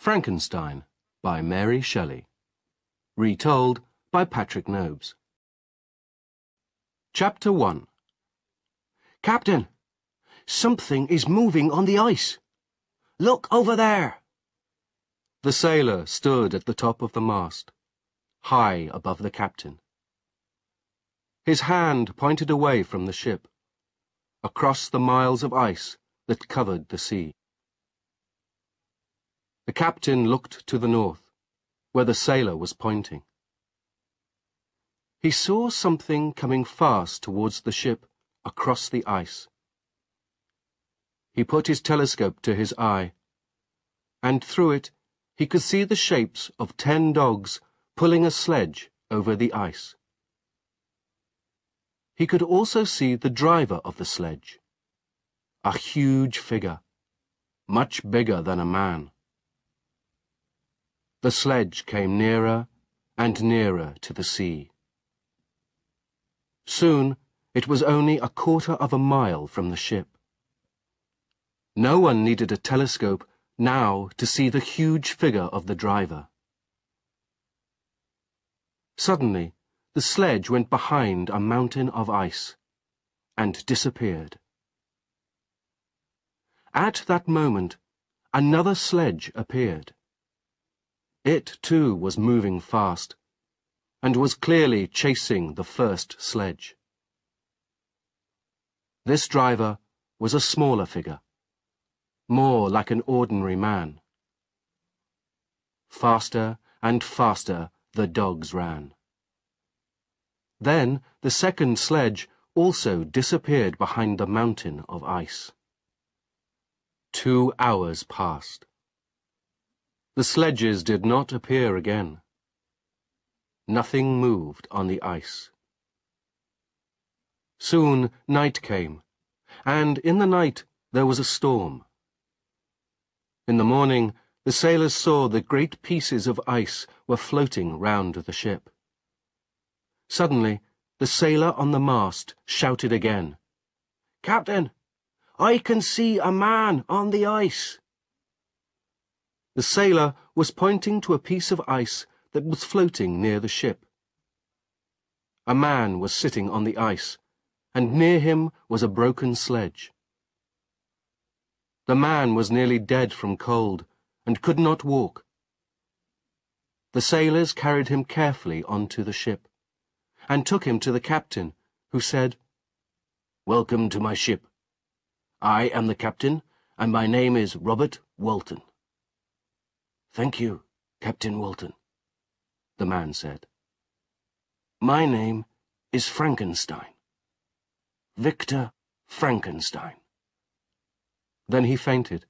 Frankenstein by Mary Shelley. Retold by Patrick Nobes. Chapter 1. Captain, something is moving on the ice. Look over there. The sailor stood at the top of the mast, high above the captain. His hand pointed away from the ship, across the miles of ice that covered the sea. The captain looked to the north, where the sailor was pointing. He saw something coming fast towards the ship across the ice. He put his telescope to his eye, and through it he could see the shapes of 10 dogs pulling a sledge over the ice. He could also see the driver of the sledge, a huge figure, much bigger than a man. The sledge came nearer and nearer to the sea. Soon it was only a quarter of a mile from the ship. No one needed a telescope now to see the huge figure of the driver. Suddenly, the sledge went behind a mountain of ice and disappeared. At that moment, another sledge appeared. It, too, was moving fast, and was clearly chasing the first sledge. This driver was a smaller figure, more like an ordinary man. Faster and faster the dogs ran. Then the second sledge also disappeared behind the mountain of ice. 2 hours passed. The sledges did not appear again. Nothing moved on the ice. Soon night came, and in the night there was a storm. In the morning, the sailors saw that great pieces of ice were floating round the ship. Suddenly, the sailor on the mast shouted again, "Captain, I can see a man on the ice." The sailor was pointing to a piece of ice that was floating near the ship. A man was sitting on the ice, and near him was a broken sledge. The man was nearly dead from cold and could not walk. The sailors carried him carefully onto the ship and took him to the captain, who said, "Welcome to my ship. I am the captain, and my name is Robert Walton." "Thank you, Captain Walton," the man said. "My name is Frankenstein. Victor Frankenstein." Then he fainted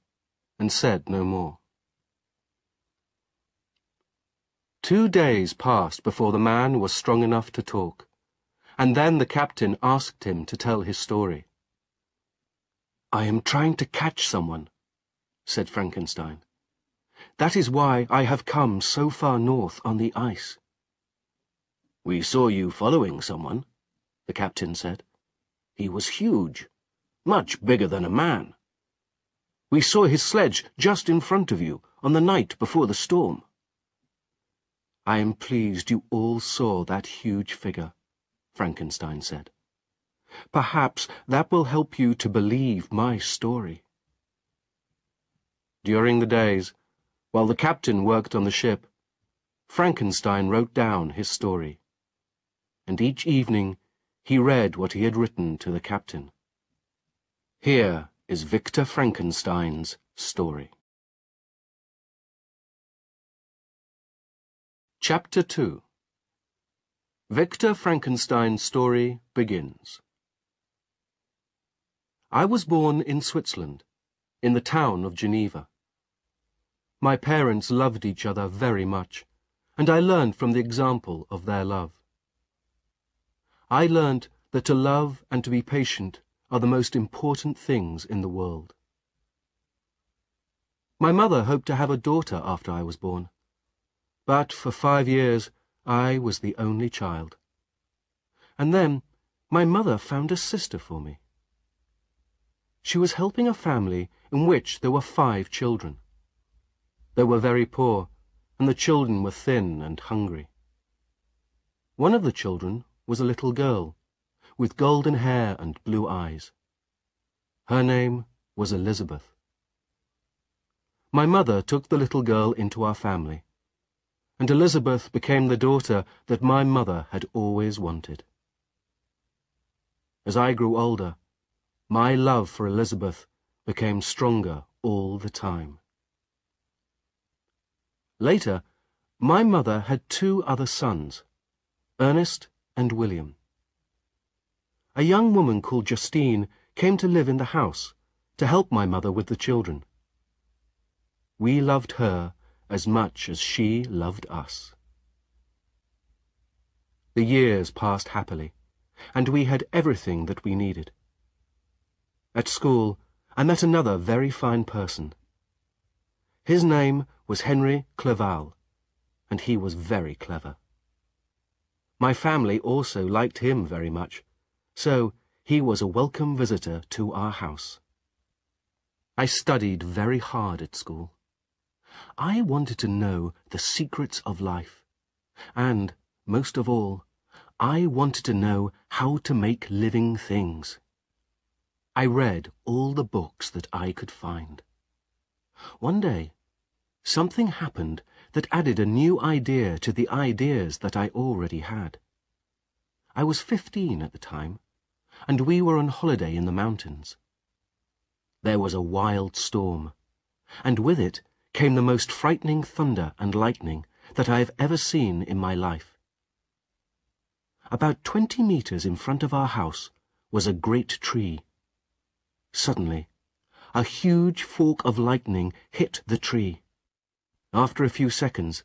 and said no more. 2 days passed before the man was strong enough to talk, and then the captain asked him to tell his story. "I am trying to catch someone," said Frankenstein. "That is why I have come so far north on the ice." "We saw you following someone," the captain said. "He was huge, much bigger than a man. We saw his sledge just in front of you on the night before the storm." "I am pleased you all saw that huge figure," Frankenstein said. "Perhaps that will help you to believe my story." During the days, while the captain worked on the ship, Frankenstein wrote down his story, and each evening he read what he had written to the captain. Here is Victor Frankenstein's story. Chapter 2. Victor Frankenstein's story begins. I was born in Switzerland, in the town of Geneva. My parents loved each other very much, and I learned from the example of their love. I learned that to love and to be patient are the most important things in the world. My mother hoped to have a daughter after I was born, but for 5 years I was the only child. And then my mother found a sister for me. She was helping a family in which there were 5 children. They were very poor, and the children were thin and hungry. One of the children was a little girl, with golden hair and blue eyes. Her name was Elizabeth. My mother took the little girl into our family, and Elizabeth became the daughter that my mother had always wanted. As I grew older, my love for Elizabeth became stronger all the time. Later, my mother had two other sons, Ernest and William. A young woman called Justine came to live in the house to help my mother with the children. We loved her as much as she loved us. The years passed happily, and we had everything that we needed. At school, I met another very fine person. His name was Henry Clerval, and he was very clever. My family also liked him very much, so he was a welcome visitor to our house. I studied very hard at school. I wanted to know the secrets of life, and, most of all, I wanted to know how to make living things. I read all the books that I could find. One day, something happened that added a new idea to the ideas that I already had. I was 15 at the time, and we were on holiday in the mountains. There was a wild storm, and with it came the most frightening thunder and lightning that I have ever seen in my life. About 20 meters in front of our house was a great tree. Suddenly, a huge fork of lightning hit the tree. After a few seconds,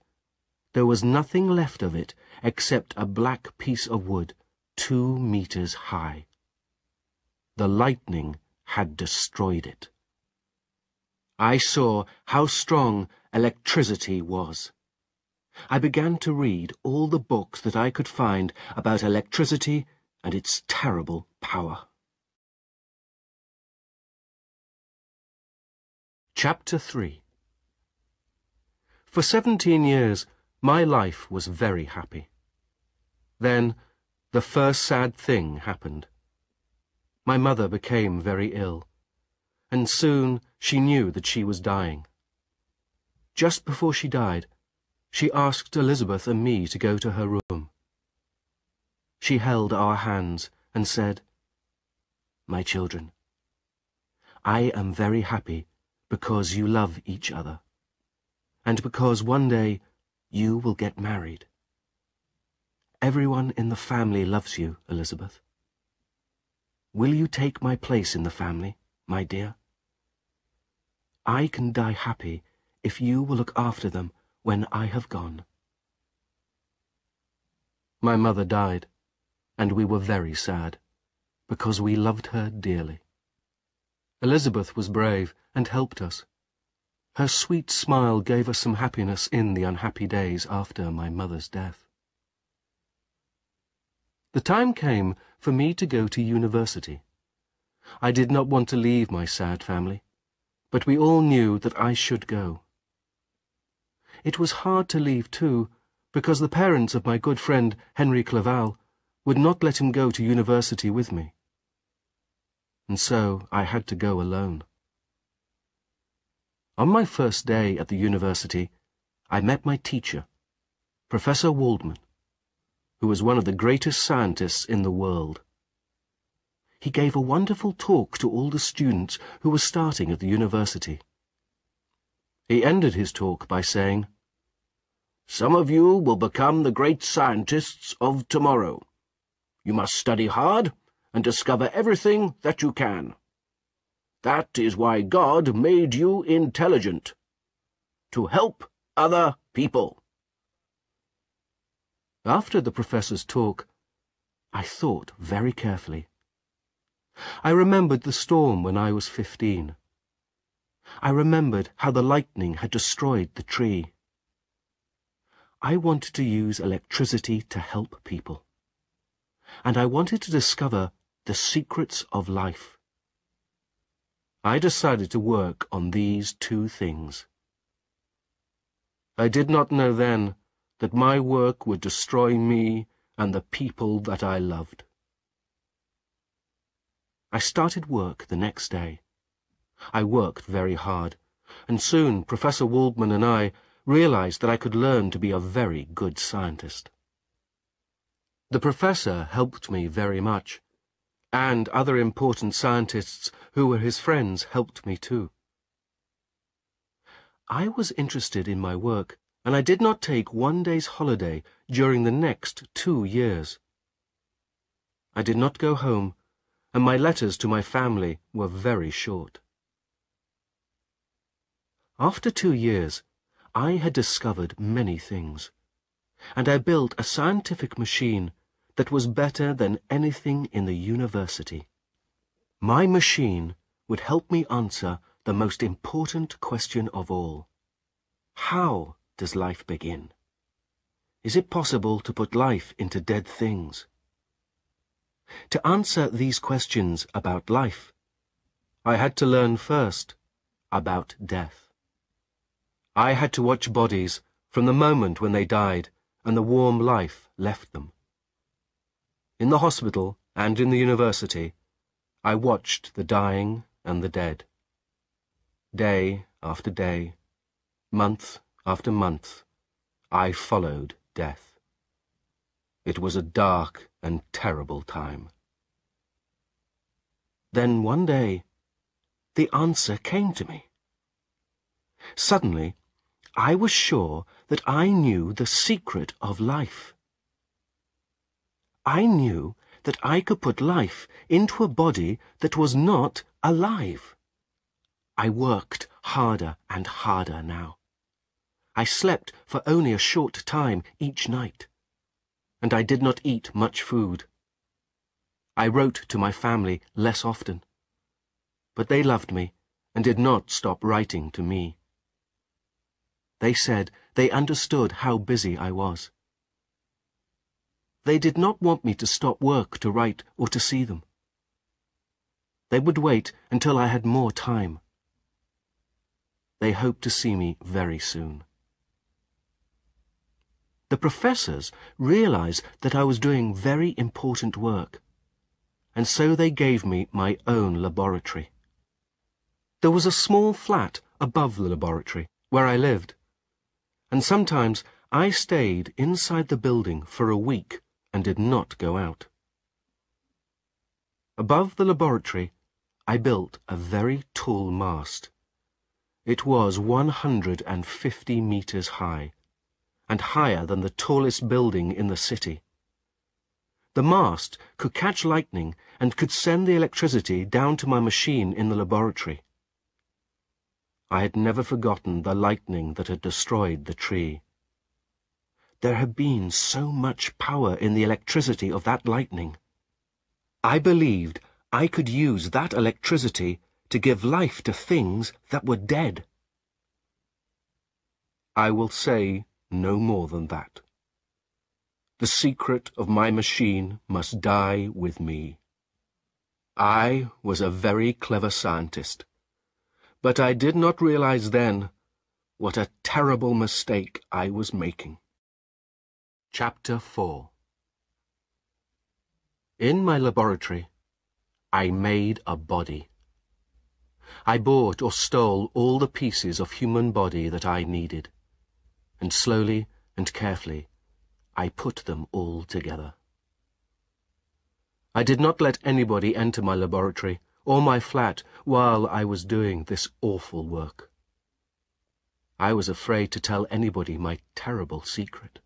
there was nothing left of it except a black piece of wood 2 meters high. The lightning had destroyed it. I saw how strong electricity was. I began to read all the books that I could find about electricity and its terrible power. Chapter 3. For 17 years, my life was very happy. Then, the first sad thing happened. My mother became very ill, and soon she knew that she was dying. Just before she died, she asked Elizabeth and me to go to her room. She held our hands and said, "My children, I am very happy because you love each other, and because one day you will get married. Everyone in the family loves you, Elizabeth. Will you take my place in the family, my dear? I can die happy if you will look after them when I have gone." My mother died, and we were very sad, because we loved her dearly. Elizabeth was brave and helped us. Her sweet smile gave us some happiness in the unhappy days after my mother's death. The time came for me to go to university. I did not want to leave my sad family, but we all knew that I should go. It was hard to leave, too, because the parents of my good friend Henry Clerval would not let him go to university with me. And so I had to go alone. On my first day at the university, I met my teacher, Professor Waldman, who was one of the greatest scientists in the world. He gave a wonderful talk to all the students who were starting at the university. He ended his talk by saying, "Some of you will become the great scientists of tomorrow. You must study hard and discover everything that you can. That is why God made you intelligent, to help other people." After the professor's talk, I thought very carefully. I remembered the storm when I was 15. I remembered how the lightning had destroyed the tree. I wanted to use electricity to help people, and I wanted to discover the secrets of life. I decided to work on these two things. I did not know then that my work would destroy me and the people that I loved. I started work the next day. I worked very hard, and soon Professor Waldman and I realized that I could learn to be a very good scientist. The professor helped me very much, and other important scientists who were his friends helped me too. I was interested in my work, and I did not take one day's holiday during the next 2 years. I did not go home, and my letters to my family were very short. After 2 years, I had discovered many things, and I built a scientific machine that was better than anything in the university. My machine would help me answer the most important question of all. How does life begin? Is it possible to put life into dead things? To answer these questions about life, I had to learn first about death. I had to watch bodies from the moment when they died and the warm life left them. In the hospital and in the university, I watched the dying and the dead. Day after day, month after month, I followed death. It was a dark and terrible time. Then one day, the answer came to me. Suddenly, I was sure that I knew the secret of life. I knew that I could put life into a body that was not alive. I worked harder and harder now. I slept for only a short time each night, and I did not eat much food. I wrote to my family less often, but they loved me and did not stop writing to me. They said they understood how busy I was. They did not want me to stop work to write or to see them. They would wait until I had more time. They hoped to see me very soon. The professors realized that I was doing very important work, and so they gave me my own laboratory. There was a small flat above the laboratory where I lived, and sometimes I stayed inside the building for a week and did not go out. Above the laboratory, I built a very tall mast. It was 150 meters high, and higher than the tallest building in the city. The mast could catch lightning and could send the electricity down to my machine in the laboratory. I had never forgotten the lightning that had destroyed the tree. There had been so much power in the electricity of that lightning. I believed I could use that electricity to give life to things that were dead. I will say no more than that. The secret of my machine must die with me. I was a very clever scientist, but I did not realize then what a terrible mistake I was making. Chapter 4. In my laboratory, I made a body. I bought or stole all the pieces of human body that I needed, and slowly and carefully I put them all together. I did not let anybody enter my laboratory or my flat while I was doing this awful work. I was afraid to tell anybody my terrible secret.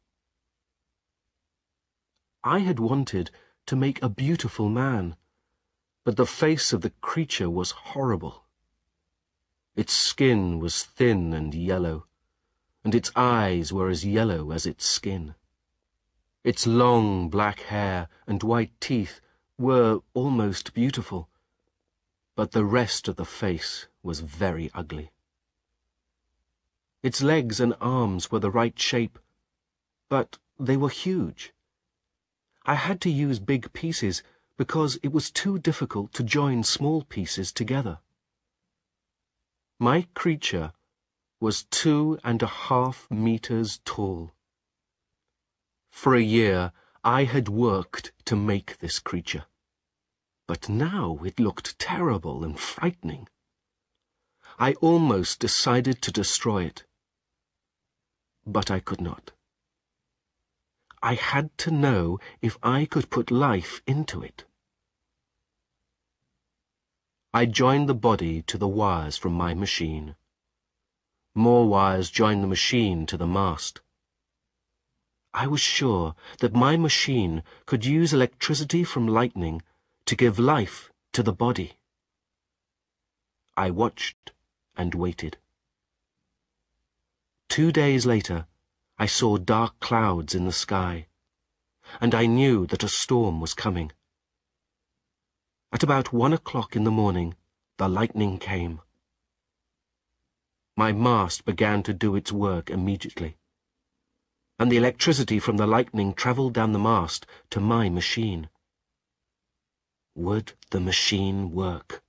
I had wanted to make a beautiful man, but the face of the creature was horrible. Its skin was thin and yellow, and its eyes were as yellow as its skin. Its long black hair and white teeth were almost beautiful, but the rest of the face was very ugly. Its legs and arms were the right shape, but they were huge. I had to use big pieces because it was too difficult to join small pieces together. My creature was 2.5 meters tall. For a year, I had worked to make this creature, but now it looked terrible and frightening. I almost decided to destroy it, but I could not. I had to know if I could put life into it. I joined the body to the wires from my machine. More wires joined the machine to the mast. I was sure that my machine could use electricity from lightning to give life to the body. I watched and waited. 2 days later, I saw dark clouds in the sky, and I knew that a storm was coming. At about 1 o'clock in the morning, the lightning came. My mast began to do its work immediately, and the electricity from the lightning travelled down the mast to my machine. Would the machine work?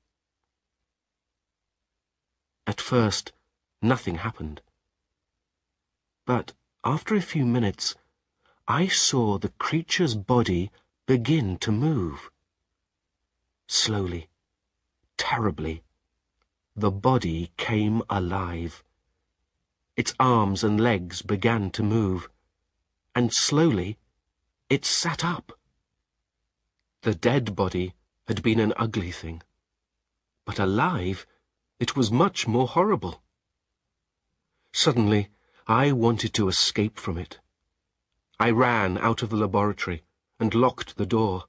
At first, nothing happened. But after a few minutes, I saw the creature's body begin to move. Slowly, terribly, the body came alive. Its arms and legs began to move, and slowly it sat up. The dead body had been an ugly thing, but alive it was much more horrible. Suddenly, I wanted to escape from it. I ran out of the laboratory and locked the door.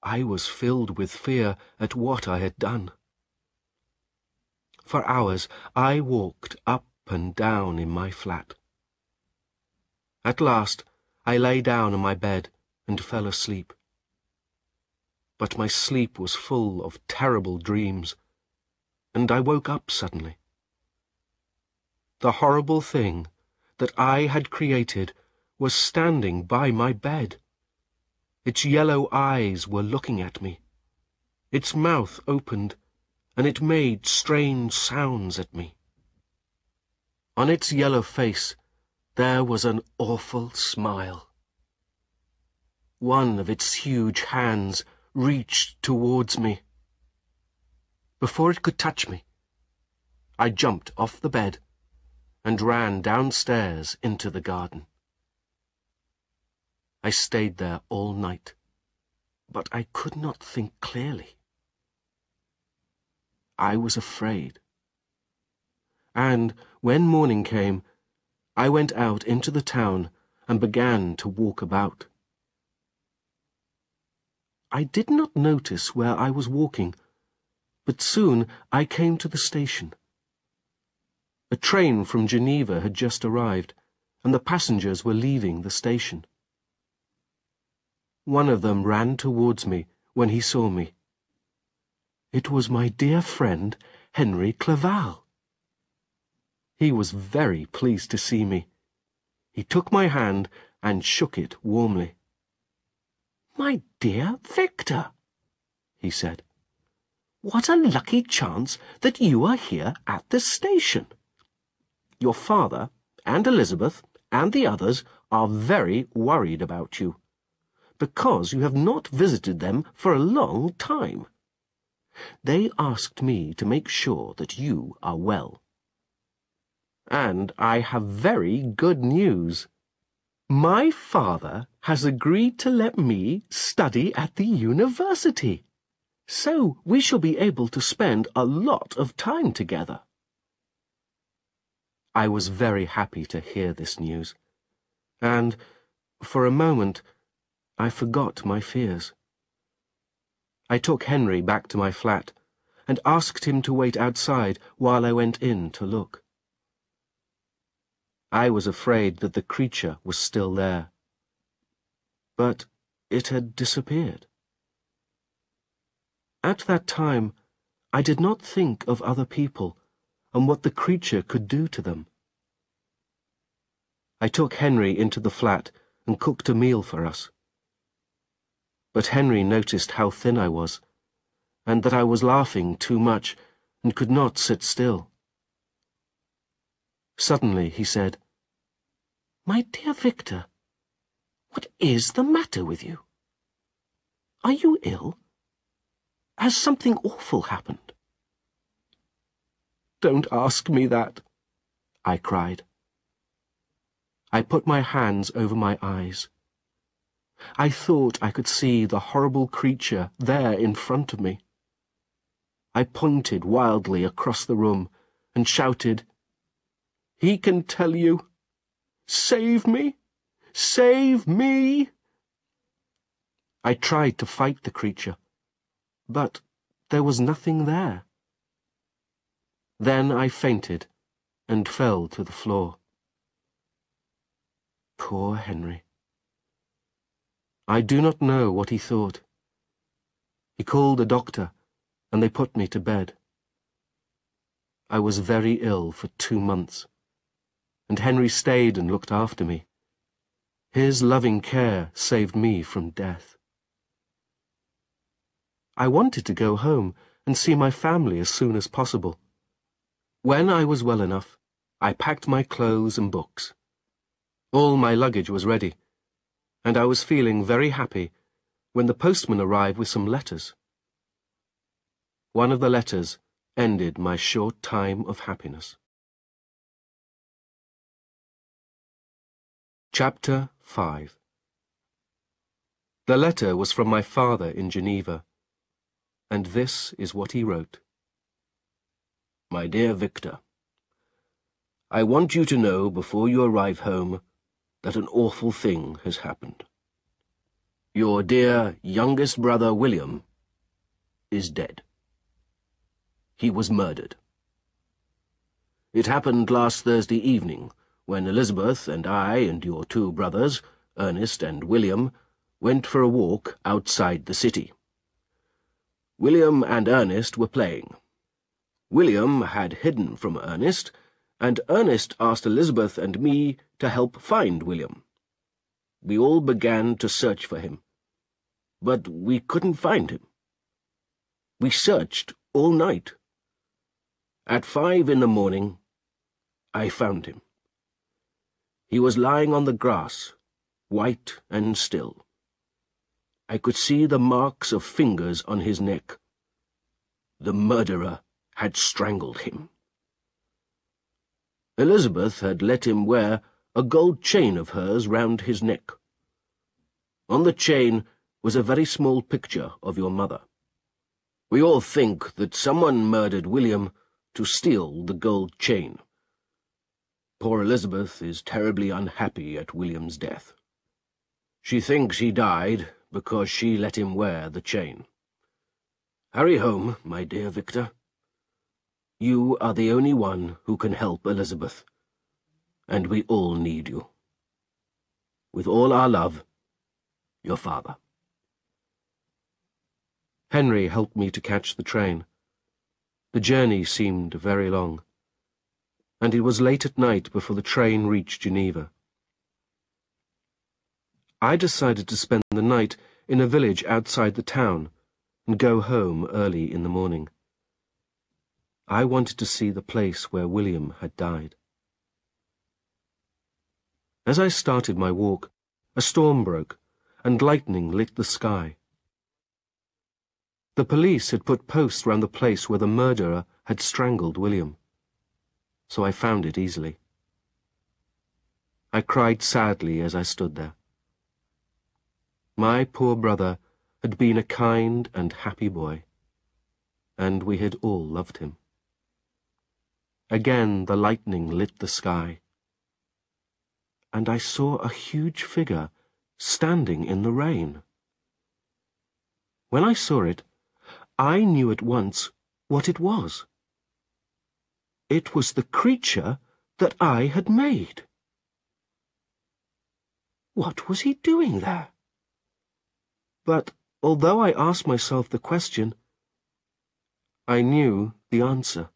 I was filled with fear at what I had done. For hours, I walked up and down in my flat. At last, I lay down on my bed and fell asleep. But my sleep was full of terrible dreams, and I woke up suddenly. The horrible thing that I had created was standing by my bed. Its yellow eyes were looking at me. Its mouth opened, and it made strange sounds at me. On its yellow face, there was an awful smile. One of its huge hands reached towards me. Before it could touch me, I jumped off the bed and ran downstairs into the garden. I stayed there all night, but I could not think clearly. I was afraid. And when morning came, I went out into the town and began to walk about. I did not notice where I was walking, but soon I came to the station. A train from Geneva had just arrived, and the passengers were leaving the station. One of them ran towards me when he saw me. It was my dear friend, Henry Clerval. He was very pleased to see me. He took my hand and shook it warmly. "My dear Victor," he said, "what a lucky chance that you are here at the station. Your father and Elizabeth and the others are very worried about you, because you have not visited them for a long time. They asked me to make sure that you are well. And I have very good news. My father has agreed to let me study at the university, so we shall be able to spend a lot of time together." I was very happy to hear this news, and, for a moment, I forgot my fears. I took Henry back to my flat and asked him to wait outside while I went in to look. I was afraid that the creature was still there, but it had disappeared. At that time, I did not think of other people and what the creature could do to them. I took Henry into the flat and cooked a meal for us. But Henry noticed how thin I was, and that I was laughing too much and could not sit still. Suddenly he said, "My dear Victor, what is the matter with you? Are you ill? Has something awful happened?" "Don't ask me that," I cried. I put my hands over my eyes. I thought I could see the horrible creature there in front of me. I pointed wildly across the room and shouted, "He can tell you! Save me! Save me!" I tried to fight the creature, but there was nothing there. Then I fainted and fell to the floor. Poor Henry. I do not know what he thought. He called a doctor, and they put me to bed. I was very ill for 2 months, and Henry stayed and looked after me. His loving care saved me from death. I wanted to go home and see my family as soon as possible. When I was well enough, I packed my clothes and books. All my luggage was ready, and I was feeling very happy when the postman arrived with some letters. One of the letters ended my short time of happiness. Chapter 5. The letter was from my father in Geneva, and this is what he wrote. My dear Victor, I want you to know before you arrive home that an awful thing has happened. Your dear youngest brother William is dead. He was murdered. It happened last Thursday evening, when Elizabeth and I and your 2 brothers, Ernest and William, went for a walk outside the city. William and Ernest were playing. William had hidden from Ernest, and Ernest asked Elizabeth and me to help find William. We all began to search for him, but we couldn't find him. We searched all night. At 5 in the morning, I found him. He was lying on the grass, white and still. I could see the marks of fingers on his neck. The murderer had strangled him. Elizabeth had let him wear a gold chain of hers round his neck. On the chain was a very small picture of your mother. We all think that someone murdered William to steal the gold chain. Poor Elizabeth is terribly unhappy at William's death. She thinks he died because she let him wear the chain. Hurry home, my dear Victor. You are the only one who can help Elizabeth, and we all need you. With all our love, your father. Henry helped me to catch the train. The journey seemed very long, and it was late at night before the train reached Geneva. I decided to spend the night in a village outside the town and go home early in the morning. I wanted to see the place where William had died. As I started my walk, a storm broke, and lightning lit the sky. The police had put posts round the place where the murderer had strangled William, so I found it easily. I cried sadly as I stood there. My poor brother had been a kind and happy boy, and we had all loved him. Again the lightning lit the sky, and I saw a huge figure standing in the rain. When I saw it, I knew at once what it was. It was the creature that I had made. What was he doing there? But although I asked myself the question, I knew the answer.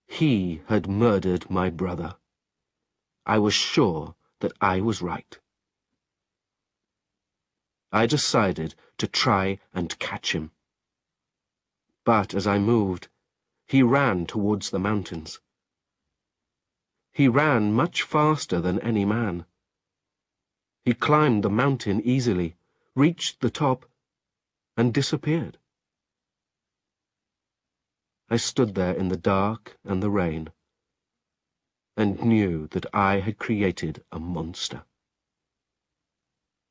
He had murdered my brother. I was sure that I was right. I decided to try and catch him. But as I moved, he ran towards the mountains. he ran much faster than any man. He climbed the mountain easily, reached the top, and disappeared. I stood there in the dark and the rain, and knew that I had created a monster.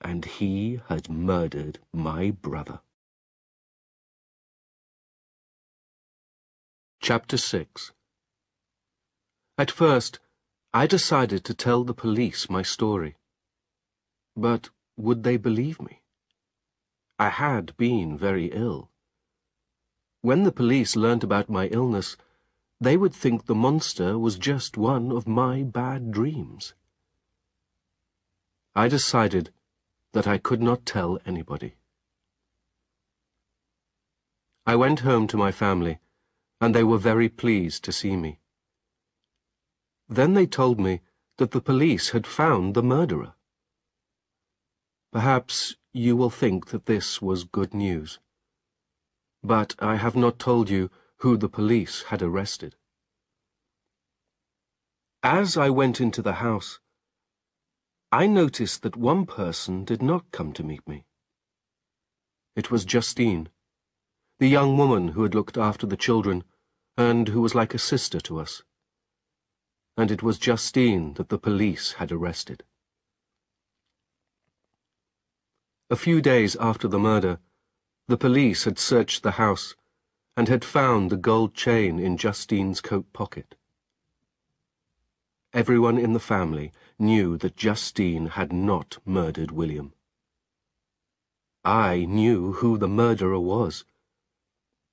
And he had murdered my brother. Chapter 6. At first, I decided to tell the police my story. But would they believe me? I had been very ill. When the police learnt about my illness, they would think the monster was just one of my bad dreams. I decided that I could not tell anybody. I went home to my family, and they were very pleased to see me. Then they told me that the police had found the murderer. Perhaps you will think that this was good news, but I have not told you who the police had arrested. As I went into the house, I noticed that one person did not come to meet me. It was Justine, the young woman who had looked after the children and who was like a sister to us. And it was Justine that the police had arrested. A few days after the murder, the police had searched the house and had found the gold chain in Justine's coat pocket. Everyone in the family knew that Justine had not murdered William. I knew who the murderer was,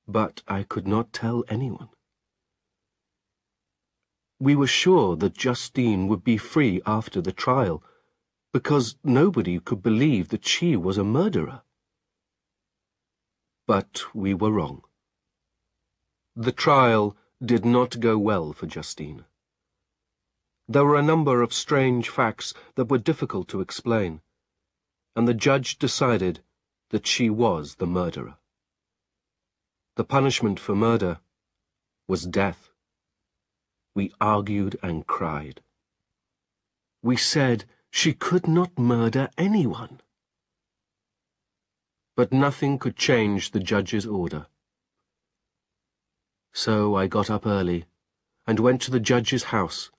but I could not tell anyone. We were sure that Justine would be free after the trial, because nobody could believe that she was a murderer. But we were wrong. The trial did not go well for Justine. There were a number of strange facts that were difficult to explain, and the judge decided that she was the murderer. The punishment for murder was death. We argued and cried. We said she could not murder anyone. But nothing could change the judge's order. So I got up early and went to the judge's house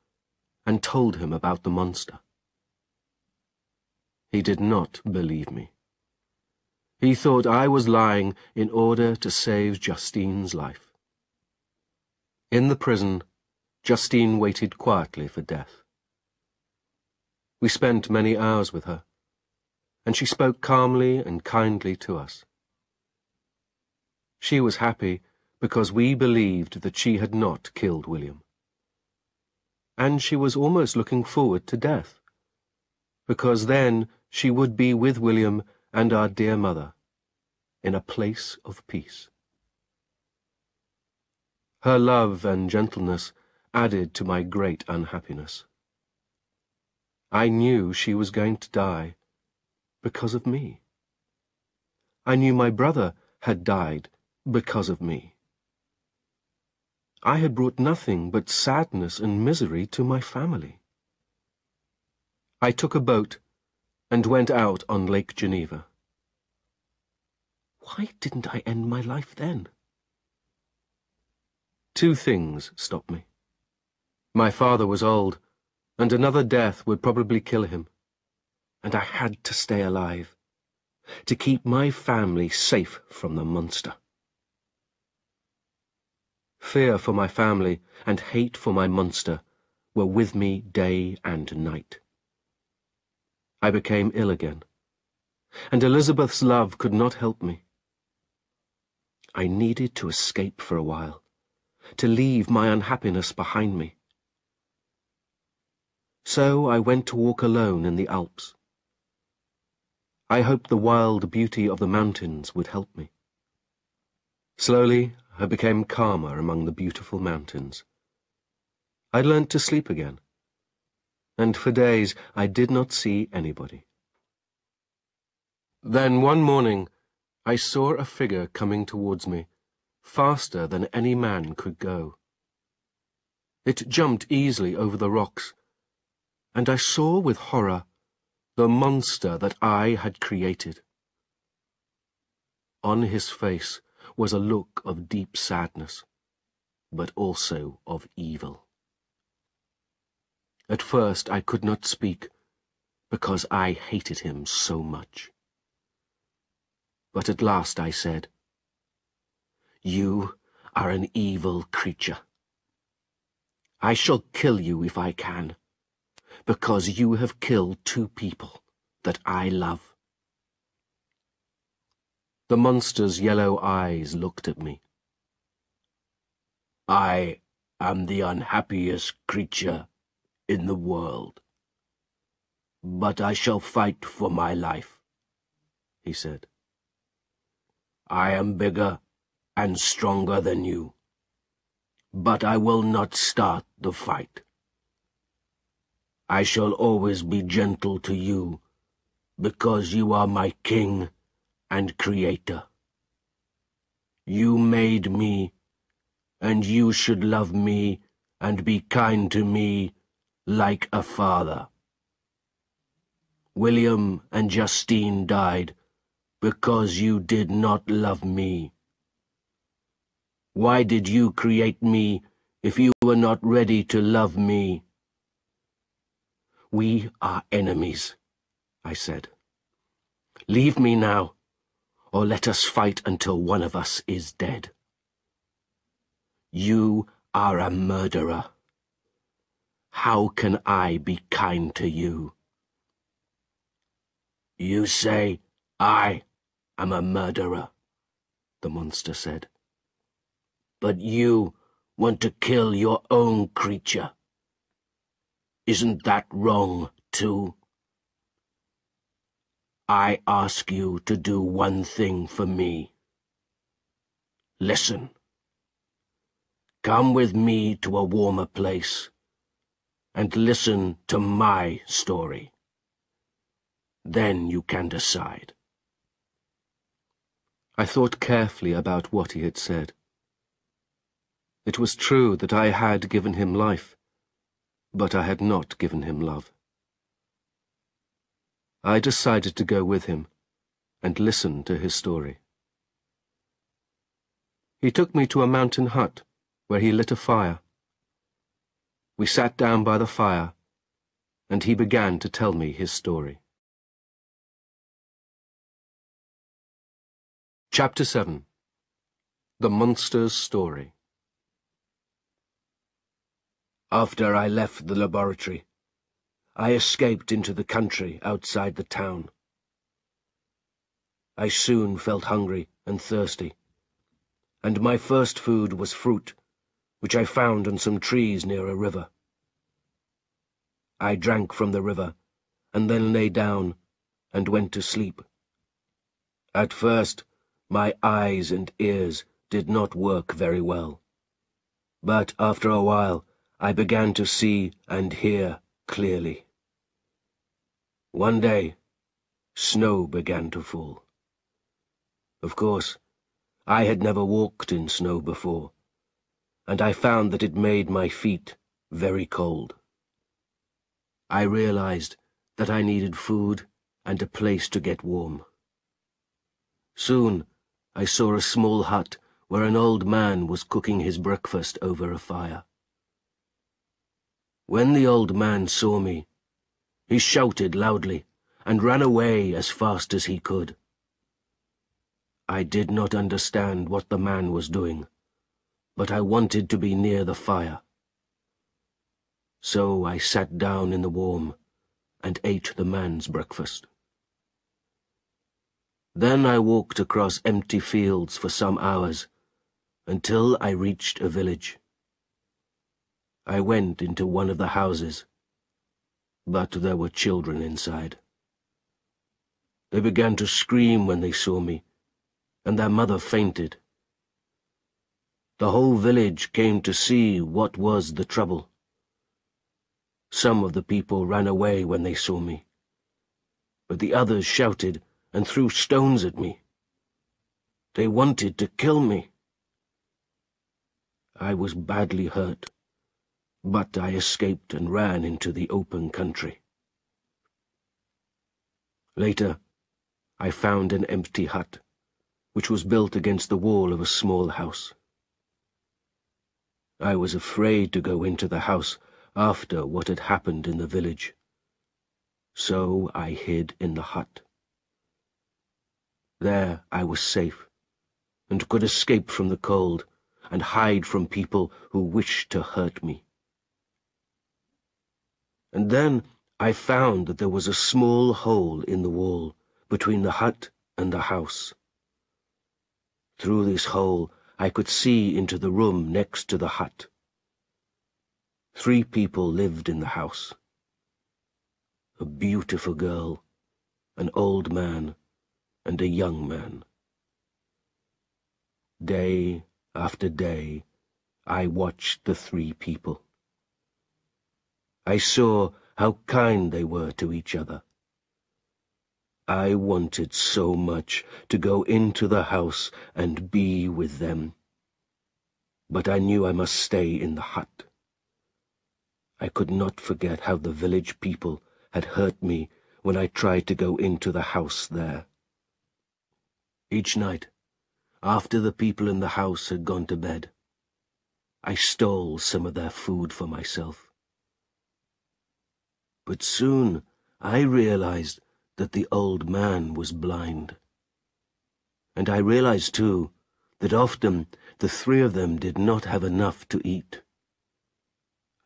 and told him about the monster. He did not believe me. He thought I was lying in order to save Justine's life. In the prison, Justine waited quietly for death. We spent many hours with her, and she spoke calmly and kindly to us. She was happy because we believed that she had not killed William. And she was almost looking forward to death, because then she would be with William and our dear mother in a place of peace. Her love and gentleness added to my great unhappiness. I knew she was going to die because of me. I knew my brother had died because of me. I had brought nothing but sadness and misery to my family. I took a boat and went out on Lake Geneva. Why didn't I end my life then? Two things stopped me. My father was old, and another death would probably kill him, and I had to stay alive, to keep my family safe from the monster. Fear for my family and hate for my monster were with me day and night. I became ill again, and Elizabeth's love could not help me. I needed to escape for a while, to leave my unhappiness behind me. So I went to walk alone in the Alps. I hoped the wild beauty of the mountains would help me. Slowly, I became calmer among the beautiful mountains. I learnt to sleep again, and for days I did not see anybody. Then one morning I saw a figure coming towards me, faster than any man could go. It jumped easily over the rocks, and I saw with horror the monster that I had created. On his face was a look of deep sadness, but also of evil. At first I could not speak, because I hated him so much. But at last I said, "You are an evil creature. I shall kill you if I can, because you have killed 2 people that I love." The monster's yellow eyes looked at me. "I am the unhappiest creature in the world, but I shall fight for my life," he said. "I am bigger and stronger than you, but I will not start the fight. I shall always be gentle to you, because you are my king and creator. You made me, and you should love me and be kind to me like a father. William and Justine died because you did not love me. Why did you create me if you were not ready to love me?" "We are enemies," I said. "Leave me now, or let us fight until one of us is dead." "You are a murderer. How can I be kind to you?" "You say I am a murderer," the monster said. "But you want to kill your own creature. Isn't that wrong, too? I ask you to do one thing for me. Listen. Come with me to a warmer place and listen to my story. Then you can decide." I thought carefully about what he had said. It was true that I had given him life, but I had not given him love. I decided to go with him and listen to his story. He took me to a mountain hut where he lit a fire. We sat down by the fire, and he began to tell me his story. Chapter 7. The Monster's Story. After I left the laboratory, I escaped into the country outside the town. I soon felt hungry and thirsty, and my first food was fruit, which I found on some trees near a river. I drank from the river, and then lay down and went to sleep. At first, my eyes and ears did not work very well, but after a while I began to see and hear clearly. One day, snow began to fall. Of course, I had never walked in snow before, and I found that it made my feet very cold. I realized that I needed food and a place to get warm. Soon, I saw a small hut where an old man was cooking his breakfast over a fire. When the old man saw me, he shouted loudly and ran away as fast as he could. I did not understand what the man was doing, but I wanted to be near the fire. So I sat down in the warm and ate the man's breakfast. Then I walked across empty fields for some hours, until I reached a village. I went into one of the houses, but there were children inside. They began to scream when they saw me, and their mother fainted. The whole village came to see what was the trouble. Some of the people ran away when they saw me, but the others shouted and threw stones at me. They wanted to kill me. I was badly hurt, but I escaped and ran into the open country. Later, I found an empty hut, which was built against the wall of a small house. I was afraid to go into the house after what had happened in the village, so I hid in the hut. There I was safe, and could escape from the cold and hide from people who wished to hurt me. And then I found that there was a small hole in the wall between the hut and the house. Through this hole I could see into the room next to the hut. 3 people lived in the house: a beautiful girl, an old man, and a young man. Day after day, I watched the 3 people. I saw how kind they were to each other. I wanted so much to go into the house and be with them, but I knew I must stay in the hut. I could not forget how the village people had hurt me when I tried to go into the house there. Each night, after the people in the house had gone to bed, I stole some of their food for myself. But soon I realized that the old man was blind. And I realized, too, that often the 3 of them did not have enough to eat.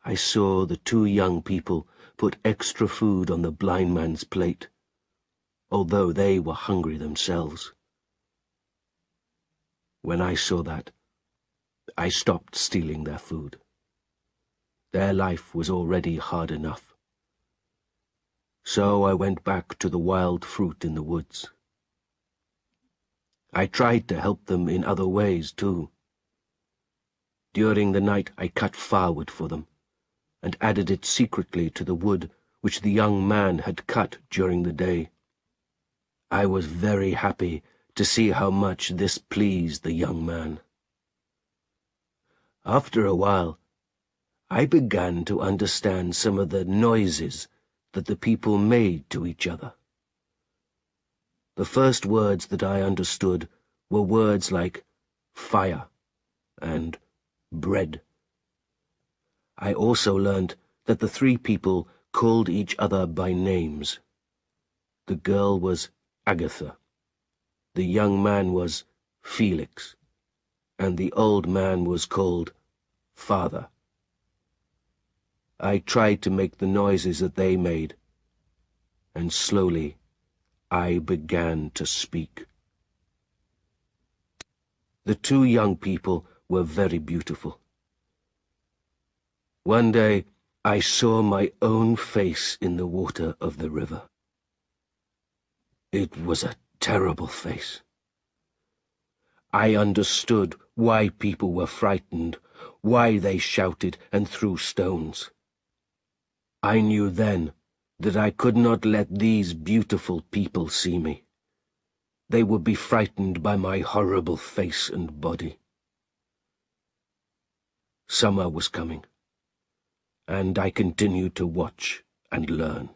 I saw the 2 young people put extra food on the blind man's plate, although they were hungry themselves. When I saw that, I stopped stealing their food. Their life was already hard enough. So I went back to the wild fruit in the woods. I tried to help them in other ways, too. During the night I cut firewood for them, and added it secretly to the wood which the young man had cut during the day. I was very happy to see how much this pleased the young man. After a while, I began to understand some of the noises that the people made to each other. The first words that I understood were words like fire and bread. I also learned that the 3 people called each other by names. The girl was Agatha, the young man was Felix, and the old man was called Father. I tried to make the noises that they made, and slowly I began to speak. The 2 young people were very beautiful. One day I saw my own face in the water of the river. It was a terrible face. I understood why people were frightened, why they shouted and threw stones. I knew then that I could not let these beautiful people see me. They would be frightened by my horrible face and body. Summer was coming, and I continued to watch and learn.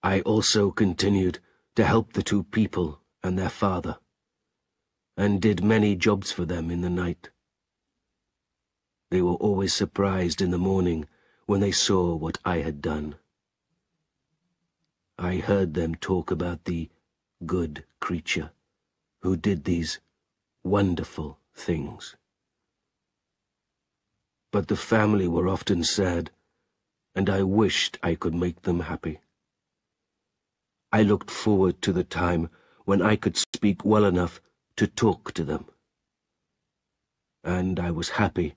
I also continued to help the 2 people and their father, and did many jobs for them in the night. They were always surprised in the morning when they saw what I had done. I heard them talk about the good creature who did these wonderful things. But the family were often sad, and I wished I could make them happy. I looked forward to the time when I could speak well enough to talk to them. And I was happy,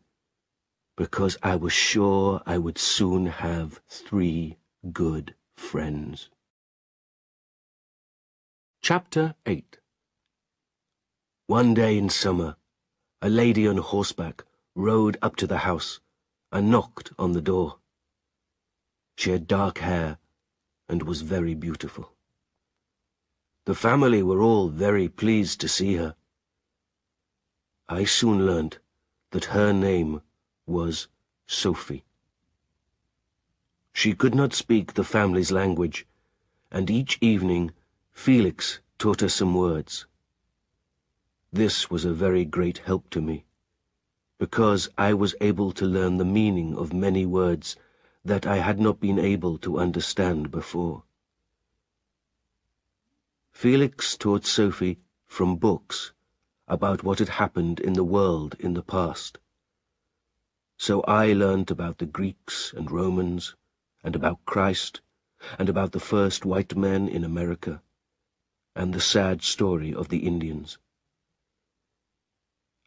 because I was sure I would soon have 3 good friends. Chapter 8. One day in summer, a lady on horseback rode up to the house and knocked on the door. She had dark hair and was very beautiful. The family were all very pleased to see her. I soon learned that her name was Sophie. She could not speak the family's language, and each evening Felix taught her some words. This was a very great help to me, because I was able to learn the meaning of many words that I had not been able to understand before. Felix taught Sophie from books about what had happened in the world in the past. So I learned about the Greeks and Romans, and about Christ, and about the first white men in America, and the sad story of the Indians.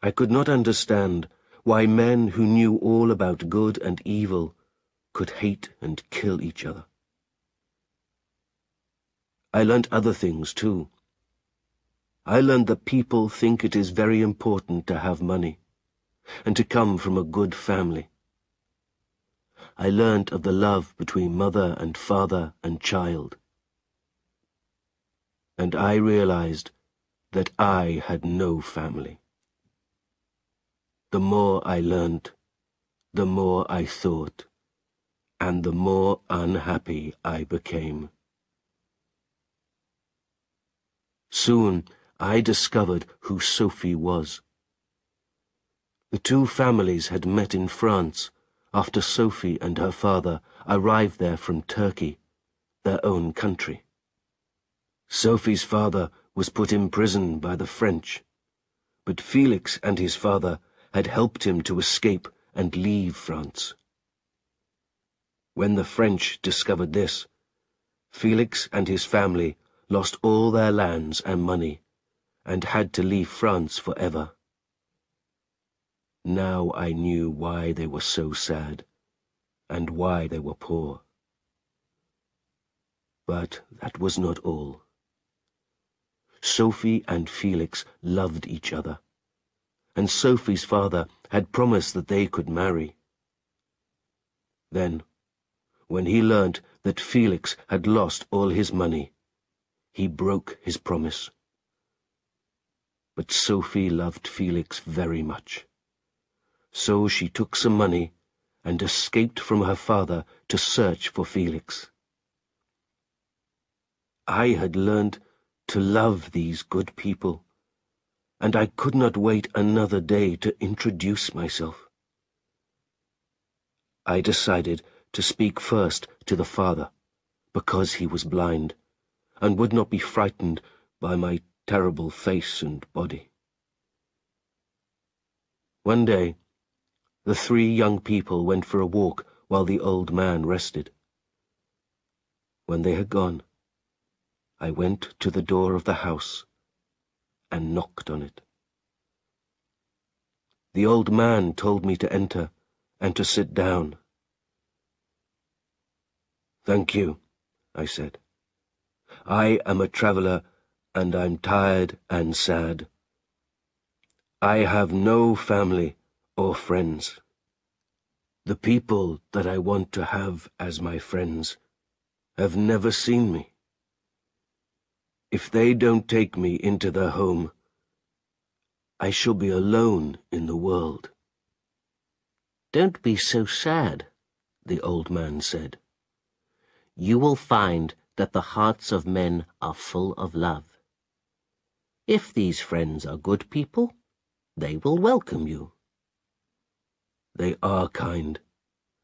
I could not understand why men who knew all about good and evil could hate and kill each other. I learnt other things too. I learned that people think it is very important to have money, and to come from a good family. I learnt of the love between mother and father and child. And I realized that I had no family. The more I learnt, the more I thought, and the more unhappy I became. Soon I discovered who Sophie was. The two families had met in France after Sophie and her father arrived there from Turkey, their own country. Sophie's father was put in prison by the French, but Felix and his father had helped him to escape and leave France. When the French discovered this, Felix and his family lost all their lands and money, and had to leave France forever. Now I knew why they were so sad, and why they were poor. But that was not all. Sophie and Felix loved each other, and Sophie's father had promised that they could marry. Then, when he learnt that Felix had lost all his money, he broke his promise. But Sophie loved Felix very much. So she took some money and escaped from her father to search for Felix. I had learned to love these good people, and I could not wait another day to introduce myself. I decided to speak first to the father, because he was blind, and would not be frightened by my terrible face and body. One day, the three young people went for a walk while the old man rested. When they had gone, I went to the door of the house and knocked on it. The old man told me to enter and to sit down. "Thank you," I said. "I am a traveler, and I'm tired and sad. I have no family or friends. The people that I want to have as my friends have never seen me. If they don't take me into their home, I shall be alone in the world." "Don't be so sad," the old man said. "You will find that the hearts of men are full of love. If these friends are good people, they will welcome you." "They are kind,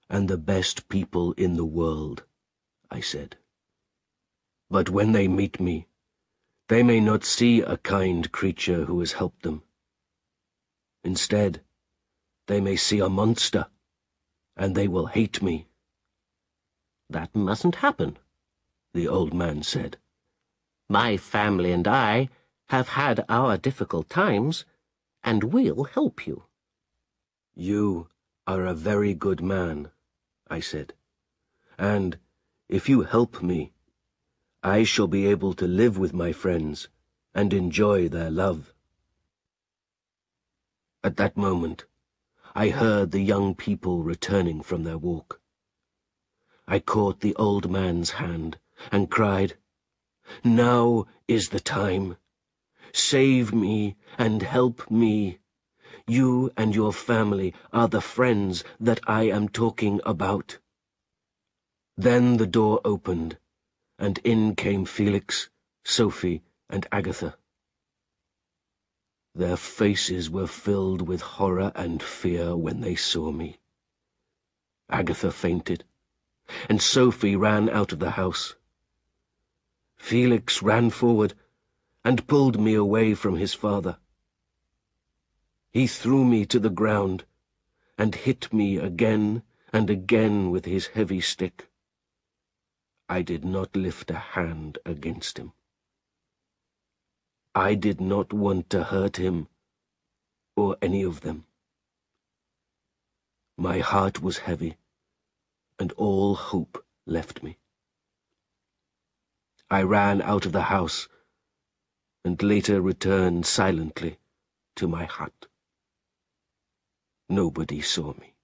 and the best people in the world," I said. "But when they meet me, they may not see a kind creature who has helped them. Instead, they may see a monster, and they will hate me." "That mustn't happen," the old man said. "My family and I have had our difficult times, and we'll help you." "You are a very good man," I said, "and if you help me, I shall be able to live with my friends and enjoy their love." At that moment, I heard the young people returning from their walk. I caught the old man's hand and cried, "Now is the time. Save me and help me. You and your family are the friends that I am talking about." Then the door opened, and in came Felix, Sophie, and Agatha. Their faces were filled with horror and fear when they saw me. Agatha fainted, and Sophie ran out of the house. Felix ran forward and pulled me away from his father. He threw me to the ground and hit me again and again with his heavy stick. I did not lift a hand against him. I did not want to hurt him or any of them. My heart was heavy, and all hope left me. I ran out of the house and later returned silently to my hut. Nobody saw me.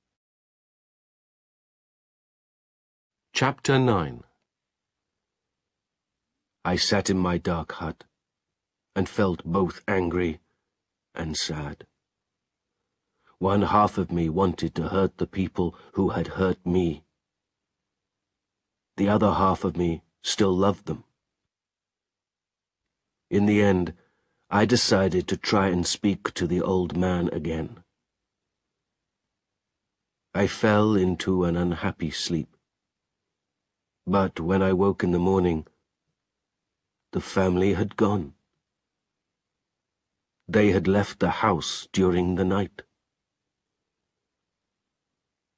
Chapter 9. I sat in my dark hut and felt both angry and sad. One half of me wanted to hurt the people who had hurt me. The other half of me still loved them. In the end, I decided to try and speak to the old man again. I fell into an unhappy sleep. But when I woke in the morning, the family had gone. They had left the house during the night.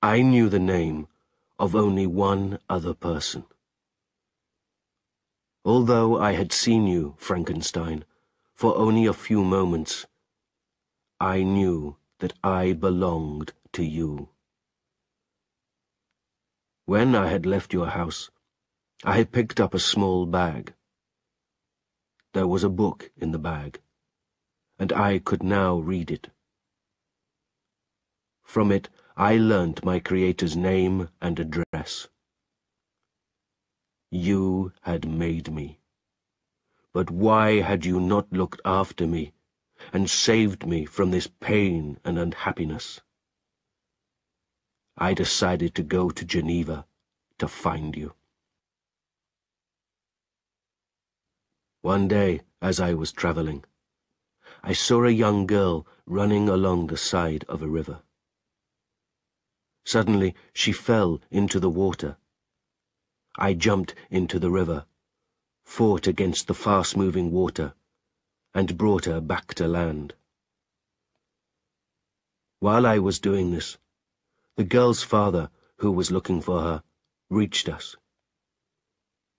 I knew the name of only one other person. Although I had seen you, Frankenstein, for only a few moments, I knew that I belonged to you. When I had left your house, I had picked up a small bag. There was a book in the bag, and I could now read it. From it, I learnt my Creator's name and address. You had made me. But why had you not looked after me and saved me from this pain and unhappiness? I decided to go to Geneva to find you. One day, as I was traveling, I saw a young girl running along the side of a river. Suddenly, she fell into the water. I jumped into the river, fought against the fast-moving water, and brought her back to land. While I was doing this, the girl's father, who was looking for her, reached us.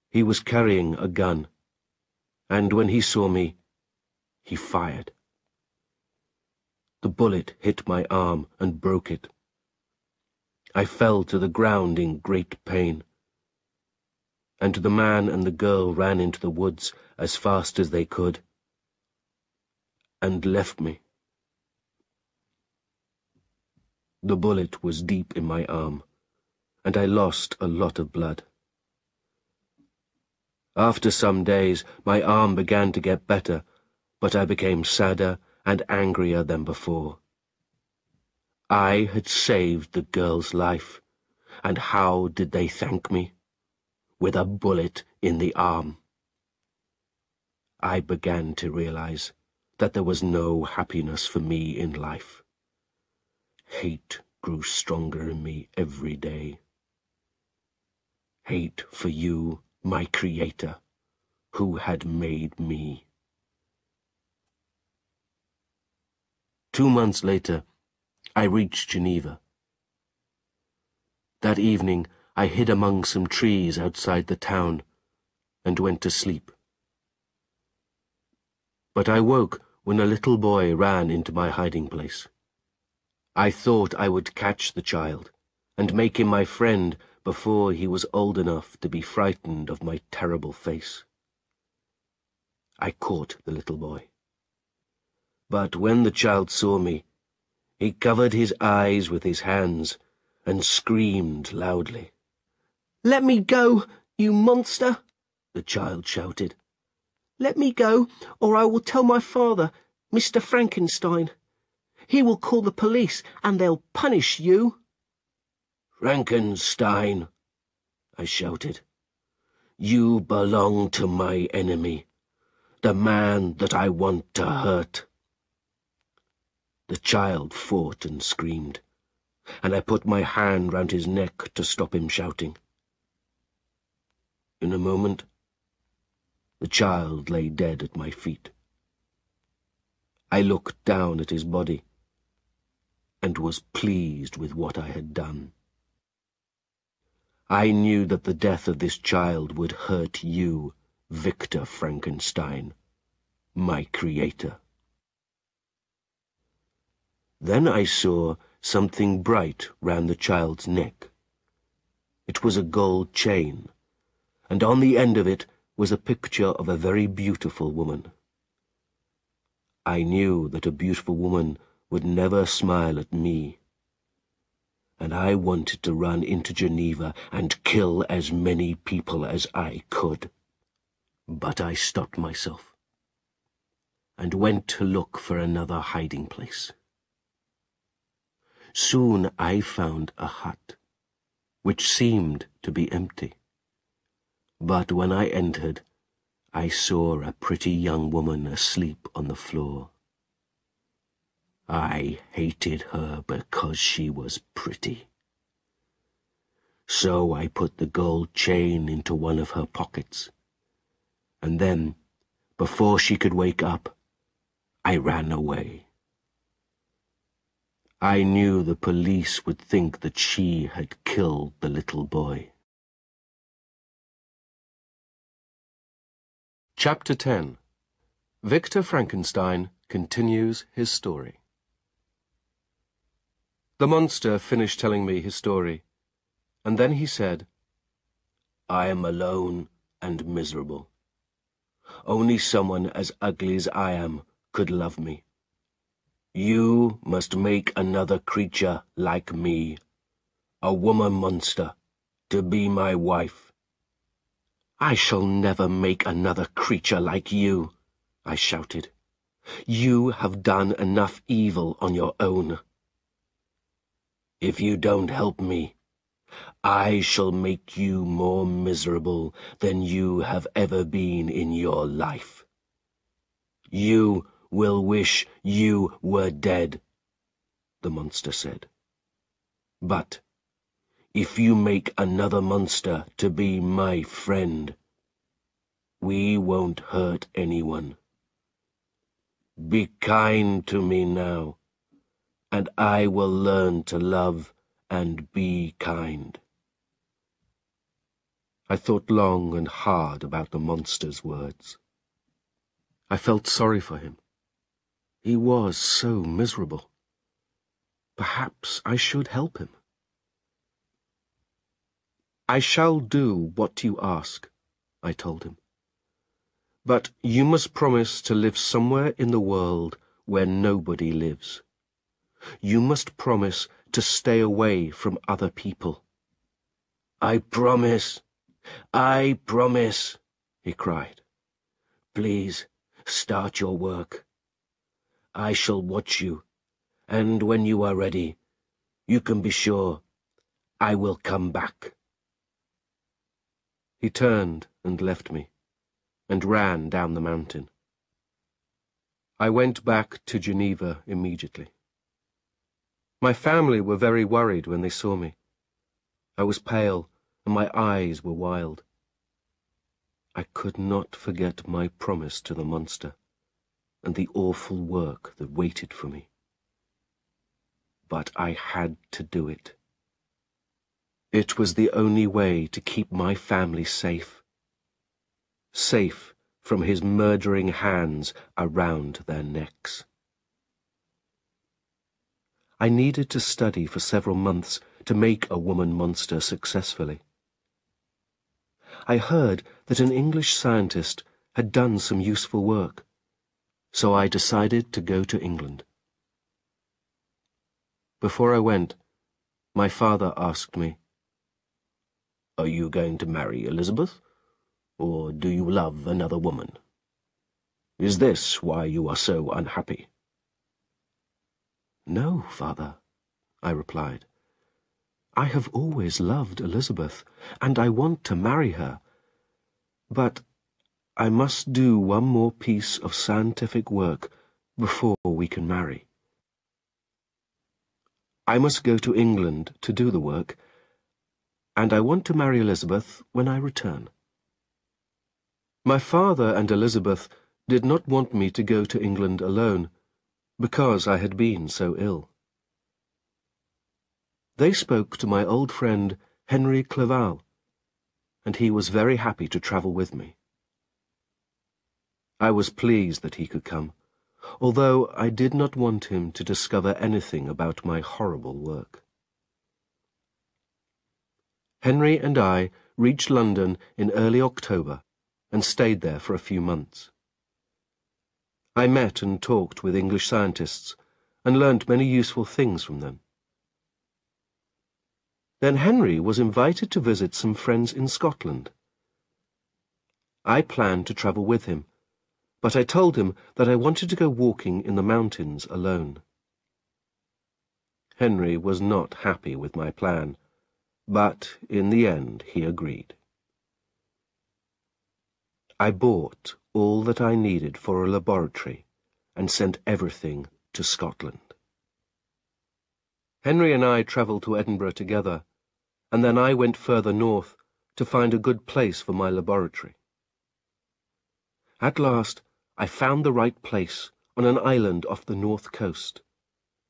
He was carrying a gun, and when he saw me, he fired. The bullet hit my arm and broke it. I fell to the ground in great pain, and the man and the girl ran into the woods as fast as they could, and left me. The bullet was deep in my arm, and I lost a lot of blood. After some days, my arm began to get better, but I became sadder and angrier than before. I had saved the girl's life, and how did they thank me? With a bullet in the arm. I began to realize that there was no happiness for me in life. Hate grew stronger in me every day. Hate for you, my Creator, who had made me. 2 months later, I reached Geneva. That evening, I hid among some trees outside the town and went to sleep. But I woke when a little boy ran into my hiding place. I thought I would catch the child and make him my friend before he was old enough to be frightened of my terrible face. I caught the little boy. But when the child saw me, he covered his eyes with his hands and screamed loudly. "Let me go, you monster!" the child shouted. "Let me go, or I will tell my father, Mr. Frankenstein. He will call the police, and they'll punish you." "Frankenstein," I shouted. "You belong to my enemy, the man that I want to hurt." The child fought and screamed, and I put my hand round his neck to stop him shouting. In a moment, the child lay dead at my feet. I looked down at his body and was pleased with what I had done. I knew that the death of this child would hurt you, Victor Frankenstein, my creator. Then I saw something bright round the child's neck. It was a gold chain, and on the end of it was a picture of a very beautiful woman. I knew that a beautiful woman would never smile at me, and I wanted to run into Geneva and kill as many people as I could. But I stopped myself and went to look for another hiding place. Soon I found a hut, which seemed to be empty. But when I entered, I saw a pretty young woman asleep on the floor. I hated her because she was pretty. So I put the gold chain into one of her pockets, and then, before she could wake up, I ran away. I knew the police would think that she had killed the little boy. Chapter 10. Victor Frankenstein continues his story. The monster finished telling me his story, and then he said, "I am alone and miserable. Only someone as ugly as I am could love me. You must make another creature like me, a woman monster, to be my wife." "I shall never make another creature like you," I shouted. "You have done enough evil on your own." "If you don't help me, I shall make you more miserable than you have ever been in your life. You will wish you were dead," the monster said. "But if you make another monster to be my friend, we won't hurt anyone. Be kind to me now, and I will learn to love and be kind." I thought long and hard about the monster's words. I felt sorry for him. He was so miserable. Perhaps I should help him. "I shall do what you ask," I told him. "But you must promise to live somewhere in the world where nobody lives. You must promise to stay away from other people." "I promise, I promise," he cried. "Please, start your work. I shall watch you, and when you are ready, you can be sure I will come back." He turned and left me, and ran down the mountain. I went back to Geneva immediately. My family were very worried when they saw me. I was pale, and my eyes were wild. I could not forget my promise to the monster, and the awful work that waited for me. But I had to do it. It was the only way to keep my family safe. Safe from his murdering hands around their necks. I needed to study for several months to make a woman monster successfully. I heard that an English scientist had done some useful work, so I decided to go to England. Before I went, my father asked me, "Are you going to marry Elizabeth, or do you love another woman? Is this why you are so unhappy?" "No, father," I replied. I have always loved Elizabeth, and I want to marry her. But I must do one more piece of scientific work before we can marry. I must go to England to do the work, and I want to marry Elizabeth when I return. My father and Elizabeth did not want me to go to England alone, because I had been so ill. They spoke to my old friend Henry Clerval, and he was very happy to travel with me. I was pleased that he could come, although I did not want him to discover anything about my horrible work. Henry and I reached London in early October and stayed there for a few months. I met and talked with English scientists and learned many useful things from them. Then Henry was invited to visit some friends in Scotland. I planned to travel with him, but I told him that I wanted to go walking in the mountains alone. Henry was not happy with my plan, but in the end he agreed. I bought all that I needed for a laboratory and sent everything to Scotland. Henry and I travelled to Edinburgh together, and then I went further north to find a good place for my laboratory. At last, I found the right place on an island off the north coast.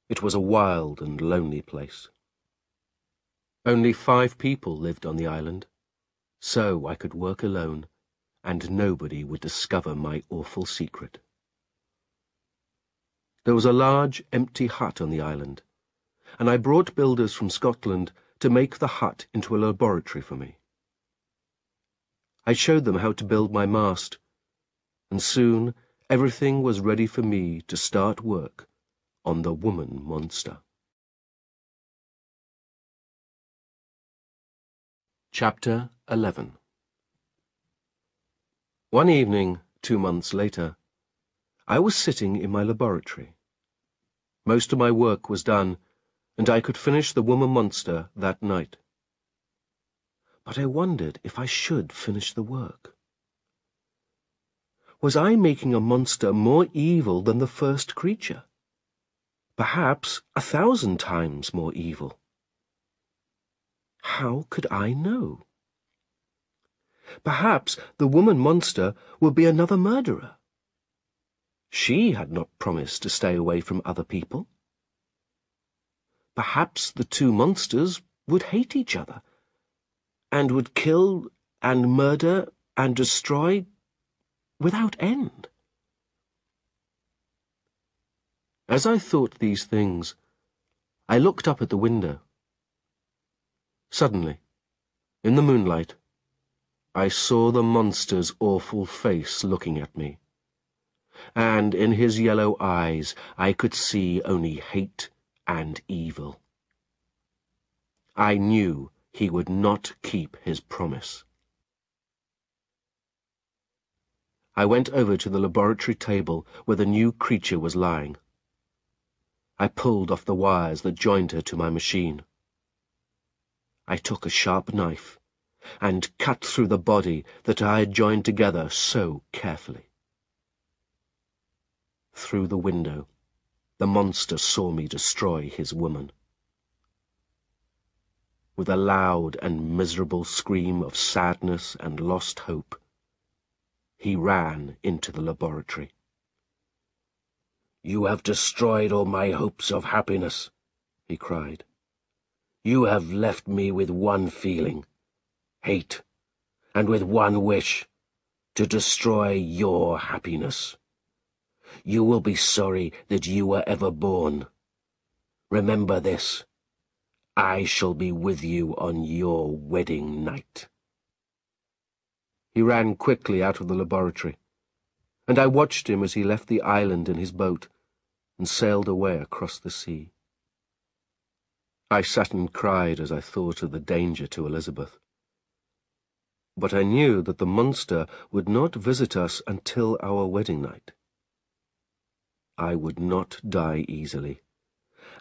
It was a wild and lonely place. Only 5 people lived on the island, so I could work alone, and nobody would discover my awful secret. There was a large, empty hut on the island, and I brought builders from Scotland to make the hut into a laboratory for me. I showed them how to build my mast, and soon everything was ready for me to start work on the woman monster. Chapter 11. One evening, 2 months later, I was sitting in my laboratory. Most of my work was done, and I could finish the woman monster that night. But I wondered if I should finish the work. Was I making a monster more evil than the first creature? Perhaps 1,000 times more evil. How could I know? Perhaps the woman monster would be another murderer. She had not promised to stay away from other people. Perhaps the 2 monsters would hate each other, and would kill and murder and destroy without end. As I thought these things, I looked up at the window. Suddenly, in the moonlight, I saw the monster's awful face looking at me, and in his yellow eyes I could see only hate and evil. I knew he would not keep his promise. I went over to the laboratory table where the new creature was lying. I pulled off the wires that joined her to my machine. I took a sharp knife and cut through the body that I had joined together so carefully. Through the window, the monster saw me destroy his woman. With a loud and miserable scream of sadness and lost hope, he ran into the laboratory. "You have destroyed all my hopes of happiness," he cried. "You have left me with one feeling, hate, and with one wish, to destroy your happiness. You will be sorry that you were ever born. Remember this. I shall be with you on your wedding night." He ran quickly out of the laboratory, and I watched him as he left the island in his boat and sailed away across the sea. I sat and cried as I thought of the danger to Elizabeth. But I knew that the monster would not visit us until our wedding night. I would not die easily,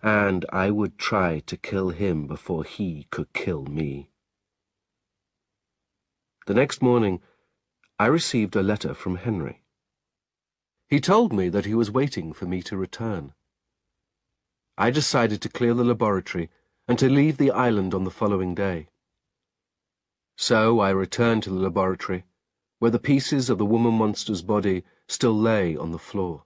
and I would try to kill him before he could kill me. The next morning, I received a letter from Henry. He told me that he was waiting for me to return. I decided to clear the laboratory and to leave the island on the following day. So I returned to the laboratory, where the pieces of the woman-monster's body still lay on the floor.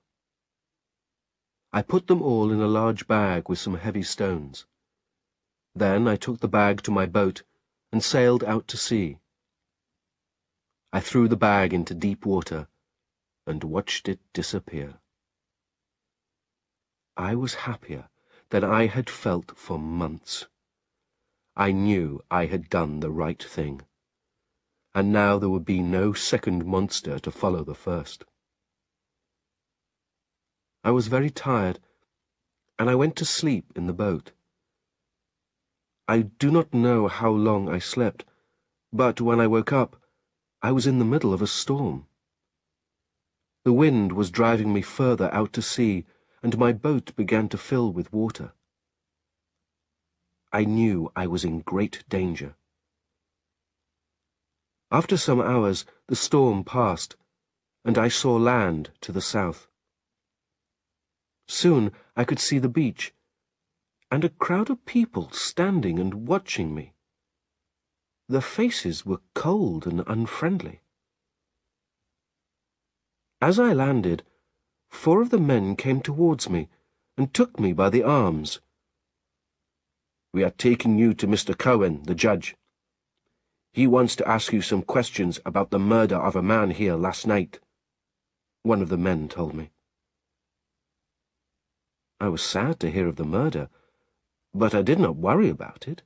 I put them all in a large bag with some heavy stones. Then I took the bag to my boat and sailed out to sea. I threw the bag into deep water and watched it disappear. I was happier than I had felt for months. I knew I had done the right thing, and now there would be no second monster to follow the first. I was very tired, and I went to sleep in the boat. I do not know how long I slept, but when I woke up, I was in the middle of a storm. The wind was driving me further out to sea, and my boat began to fill with water. I knew I was in great danger. After some hours, the storm passed, and I saw land to the south. Soon I could see the beach, and a crowd of people standing and watching me. Their faces were cold and unfriendly. As I landed, 4 of the men came towards me and took me by the arms. "We are taking you to Mr. Cohen, the judge. He wants to ask you some questions about the murder of a man here last night," one of the men told me. I was sad to hear of the murder, but I did not worry about it.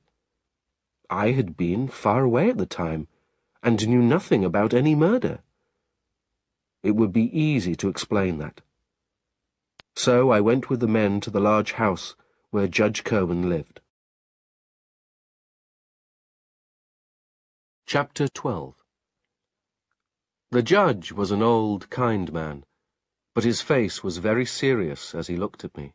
I had been far away at the time, and knew nothing about any murder. It would be easy to explain that. So I went with the men to the large house where Judge Cohen lived. Chapter 12. The judge was an old, kind man, but his face was very serious as he looked at me.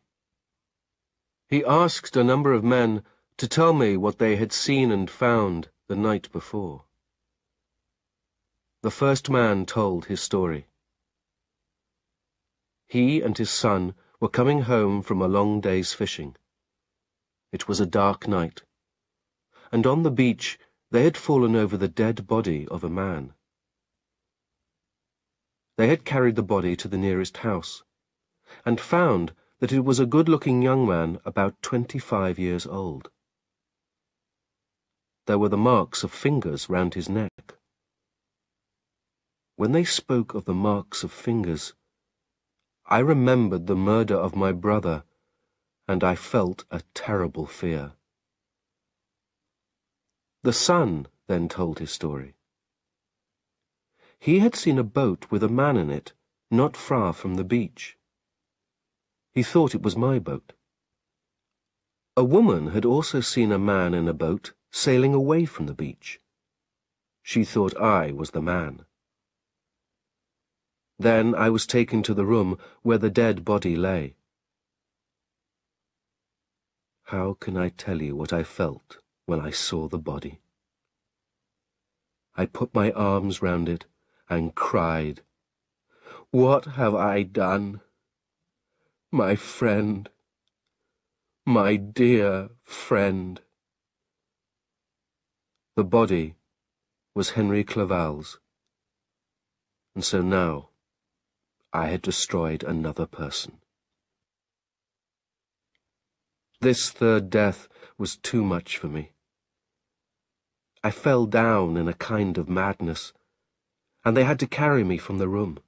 He asked a number of men to tell me what they had seen and found the night before. The first man told his story. He and his son were coming home from a long day's fishing. It was a dark night, and on the beach they had fallen over the dead body of a man. They had carried the body to the nearest house, and found that it was a good-looking young man about 25 years old. There were the marks of fingers round his neck. When they spoke of the marks of fingers, I remembered the murder of my brother, and I felt a terrible fear. The son then told his story. He had seen a boat with a man in it not far from the beach. He thought it was my boat. A woman had also seen a man in a boat sailing away from the beach. She thought I was the man. Then I was taken to the room where the dead body lay. How can I tell you what I felt when I saw the body? I put my arms round it and cried, "What have I done? My friend, my dear friend." The body was Henry Clerval's, and so now I had destroyed another person. This third death was too much for me. I fell down in a kind of madness, and they had to carry me from the room.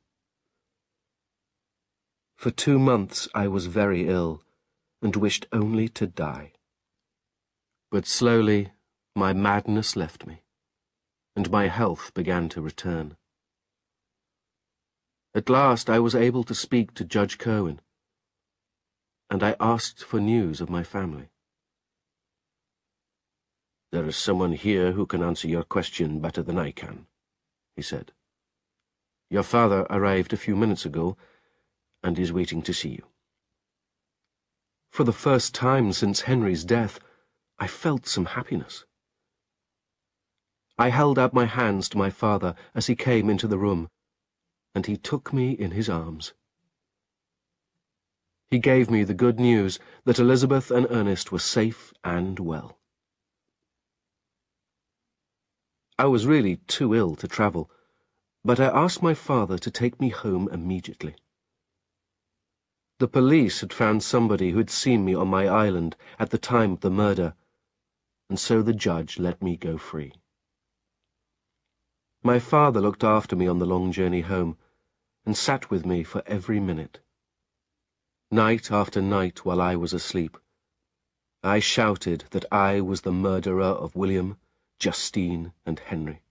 For 2 months I was very ill, and wished only to die. But slowly my madness left me, and my health began to return. At last I was able to speak to Judge Cohen, and I asked for news of my family. "There is someone here who can answer your question better than I can," he said. "Your father arrived a few minutes ago, and is waiting to see you." For the first time since Henry's death, I felt some happiness. I held out my hands to my father as he came into the room, and he took me in his arms. He gave me the good news that Elizabeth and Ernest were safe and well. I was really too ill to travel, but I asked my father to take me home immediately. The police had found somebody who had seen me on my island at the time of the murder, and so the judge let me go free. My father looked after me on the long journey home, and sat with me for every minute. Night after night while I was asleep, I shouted that I was the murderer of William, Justine, and Henry.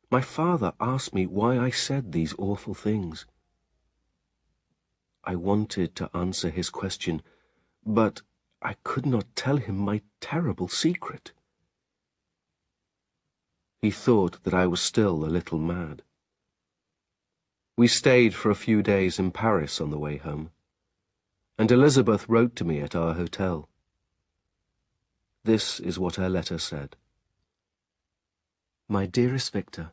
My father asked me why I said these awful things. I wanted to answer his question, but I could not tell him my terrible secret. He thought that I was still a little mad. We stayed for a few days in Paris on the way home, and Elizabeth wrote to me at our hotel. This is what her letter said. My dearest Victor,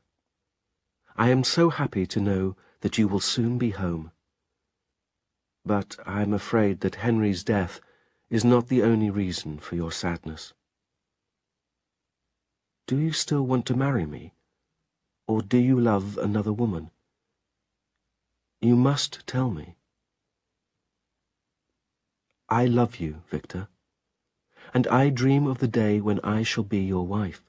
I am so happy to know that you will soon be home. But I am afraid that Henry's death is not the only reason for your sadness. Do you still want to marry me, or do you love another woman? You must tell me. I love you, Victor, and I dream of the day when I shall be your wife.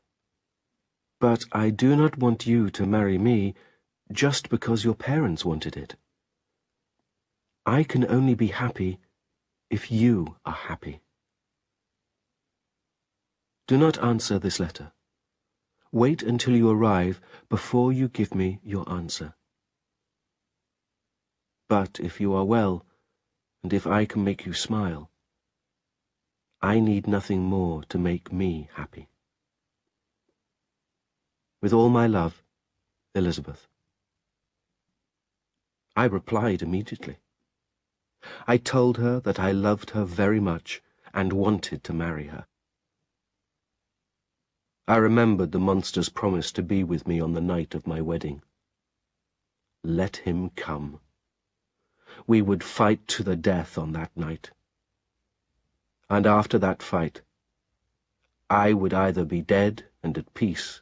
But I do not want you to marry me just because your parents wanted it. I can only be happy if you are happy. Do not answer this letter. Wait until you arrive before you give me your answer. But if you are well, and if I can make you smile, I need nothing more to make me happy. With all my love, Elizabeth. I replied immediately. I told her that I loved her very much and wanted to marry her. I remembered the monster's promise to be with me on the night of my wedding. Let him come. We would fight to the death on that night. And after that fight, I would either be dead and at peace,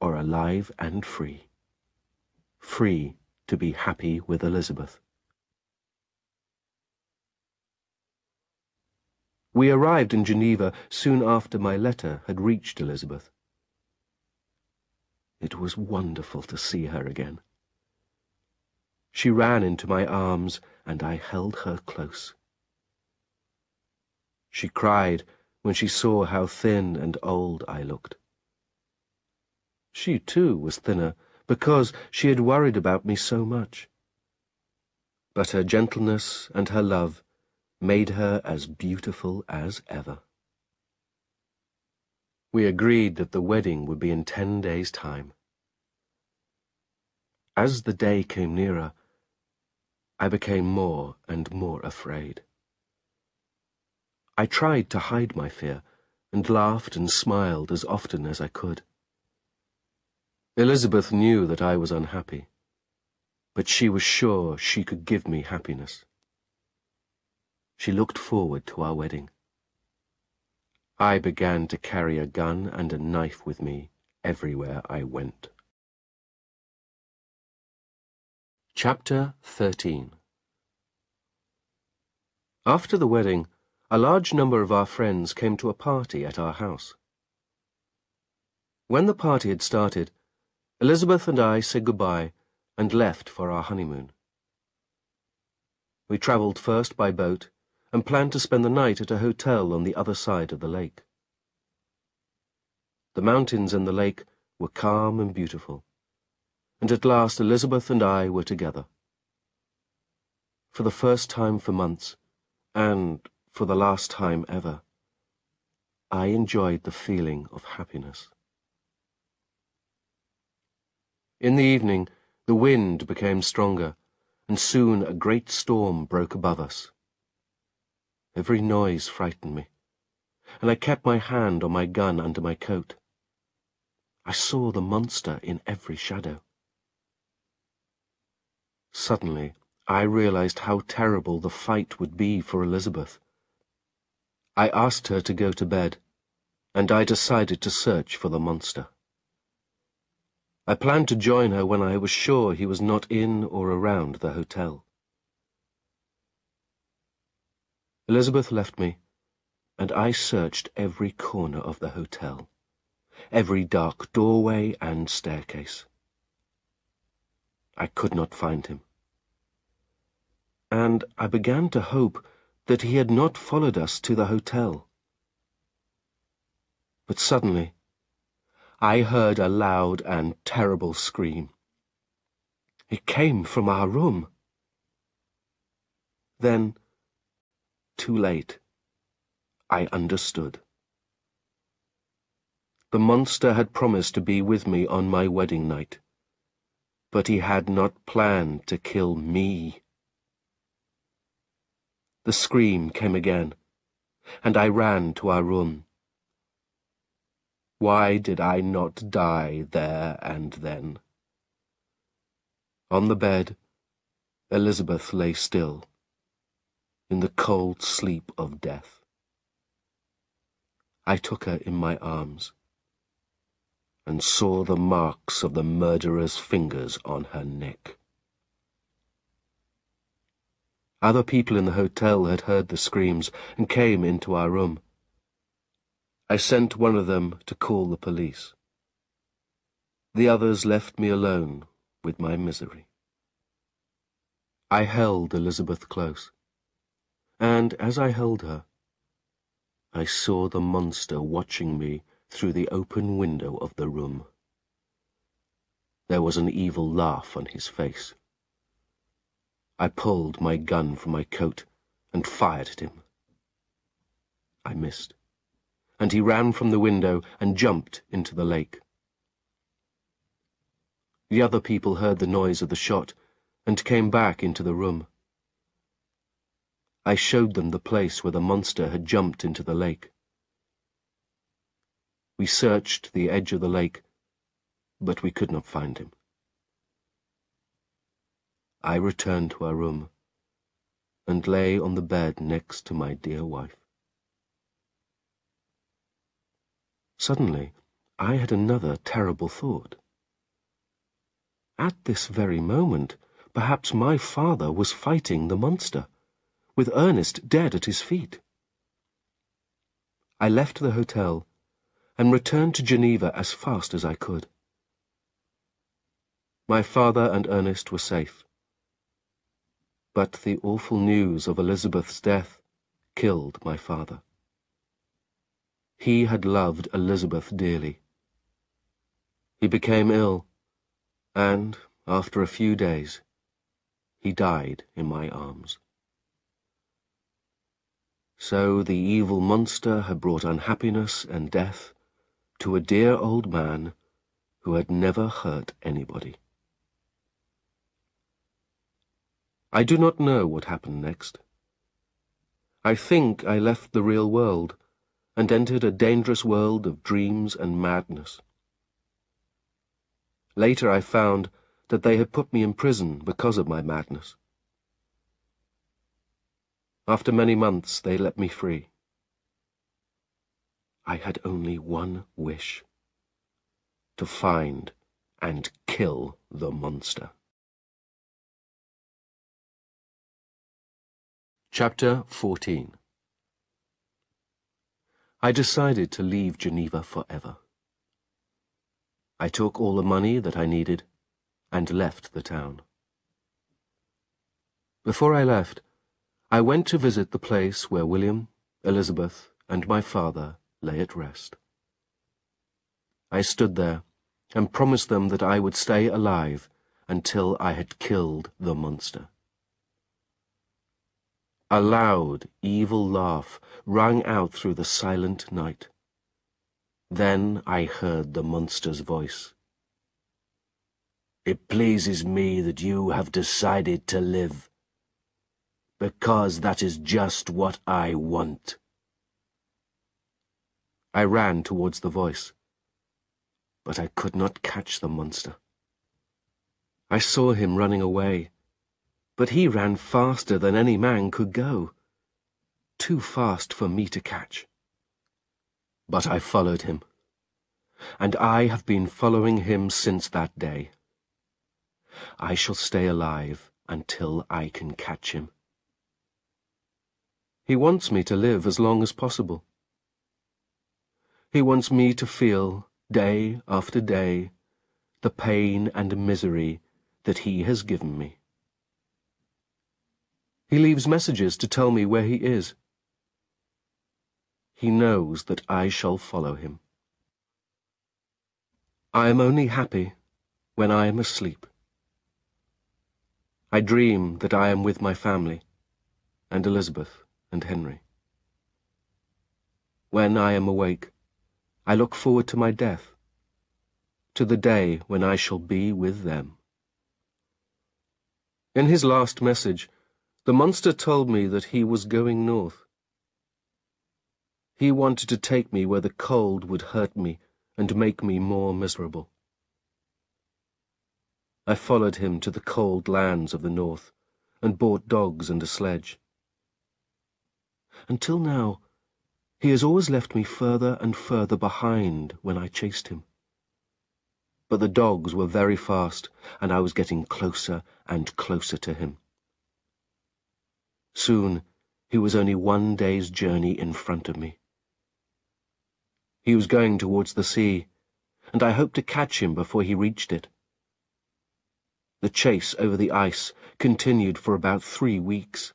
or alive and free. Free to be happy with Elizabeth. We arrived in Geneva soon after my letter had reached Elizabeth. It was wonderful to see her again. She ran into my arms, and I held her close. She cried when she saw how thin and old I looked. She, too, was thinner, because she had worried about me so much. But her gentleness and her love made her as beautiful as ever. We agreed that the wedding would be in 10 days' time. As the day came nearer, I became more and more afraid. I tried to hide my fear, and laughed and smiled as often as I could. Elizabeth knew that I was unhappy, but she was sure she could give me happiness. She looked forward to our wedding. I began to carry a gun and a knife with me everywhere I went. Chapter 13. After the wedding, a large number of our friends came to a party at our house. When the party had started, Elizabeth and I said goodbye and left for our honeymoon. We travelled first by boat and planned to spend the night at a hotel on the other side of the lake. The mountains and the lake were calm and beautiful, and at last Elizabeth and I were together. For the first time for months, and for the last time ever, I enjoyed the feeling of happiness. In the evening, the wind became stronger, and soon a great storm broke above us. Every noise frightened me, and I kept my hand on my gun under my coat. I saw the monster in every shadow. Suddenly, I realized how terrible the fight would be for Elizabeth. I asked her to go to bed, and I decided to search for the monster. I planned to join her when I was sure he was not in or around the hotel. Elizabeth left me, and I searched every corner of the hotel, every dark doorway and staircase. I could not find him, and I began to hope that he had not followed us to the hotel. But suddenly, I heard a loud and terrible scream. It came from our room. Then, too late, I understood. The monster had promised to be with me on my wedding night, but he had not planned to kill me. The scream came again, and I ran to our room. Why did I not die there and then? On the bed, Elizabeth lay still, in the cold sleep of death. I took her in my arms, and saw the marks of the murderer's fingers on her neck. Other people in the hotel had heard the screams and came into our room. I sent one of them to call the police. The others left me alone with my misery. I held Elizabeth close, and as I held her, I saw the monster watching me through the open window of the room. There was an evil laugh on his face. I pulled my gun from my coat and fired at him. I missed, and he ran from the window and jumped into the lake. The other people heard the noise of the shot and came back into the room. I showed them the place where the monster had jumped into the lake. We searched the edge of the lake, but we could not find him. I returned to our room and lay on the bed next to my dear wife. Suddenly, I had another terrible thought. At this very moment, perhaps my father was fighting the monster, with Ernest dead at his feet. I left the hotel and returned to Geneva as fast as I could. My father and Ernest were safe, but the awful news of Elizabeth's death killed my father. He had loved Elizabeth dearly. He became ill, and, after a few days, he died in my arms. So the evil monster had brought unhappiness and death to a dear old man who had never hurt anybody. I do not know what happened next. I think I left the real world and entered a dangerous world of dreams and madness. Later I found that they had put me in prison because of my madness. After many months they let me free. I had only one wish: to find and kill the monster. Chapter 14. I decided to leave Geneva forever. I took all the money that I needed and left the town. Before I left, I went to visit the place where William, Elizabeth, and my father lay at rest. I stood there and promised them that I would stay alive until I had killed the monster. A loud, evil laugh rang out through the silent night. Then I heard the monster's voice. "It pleases me that you have decided to live. Because that is just what I want. I ran towards the voice, but I could not catch the monster. I saw him running away, but he ran faster than any man could go, too fast for me to catch. But I followed him, and I have been following him since that day. I shall stay alive until I can catch him. He wants me to live as long as possible. He wants me to feel, day after day, the pain and misery that he has given me. He leaves messages to tell me where he is. He knows that I shall follow him. I am only happy when I am asleep. I dream that I am with my family, and Elizabeth and Henry. When I am awake, I look forward to my death, to the day when I shall be with them. In his last message, the monster told me that he was going north. He wanted to take me where the cold would hurt me and make me more miserable. I followed him to the cold lands of the north and bought dogs and a sledge. Until now, he has always left me further and further behind when I chased him. But the dogs were very fast, and I was getting closer and closer to him. Soon, he was only 1 day's journey in front of me. He was going towards the sea, and I hoped to catch him before he reached it. The chase over the ice continued for about 3 weeks.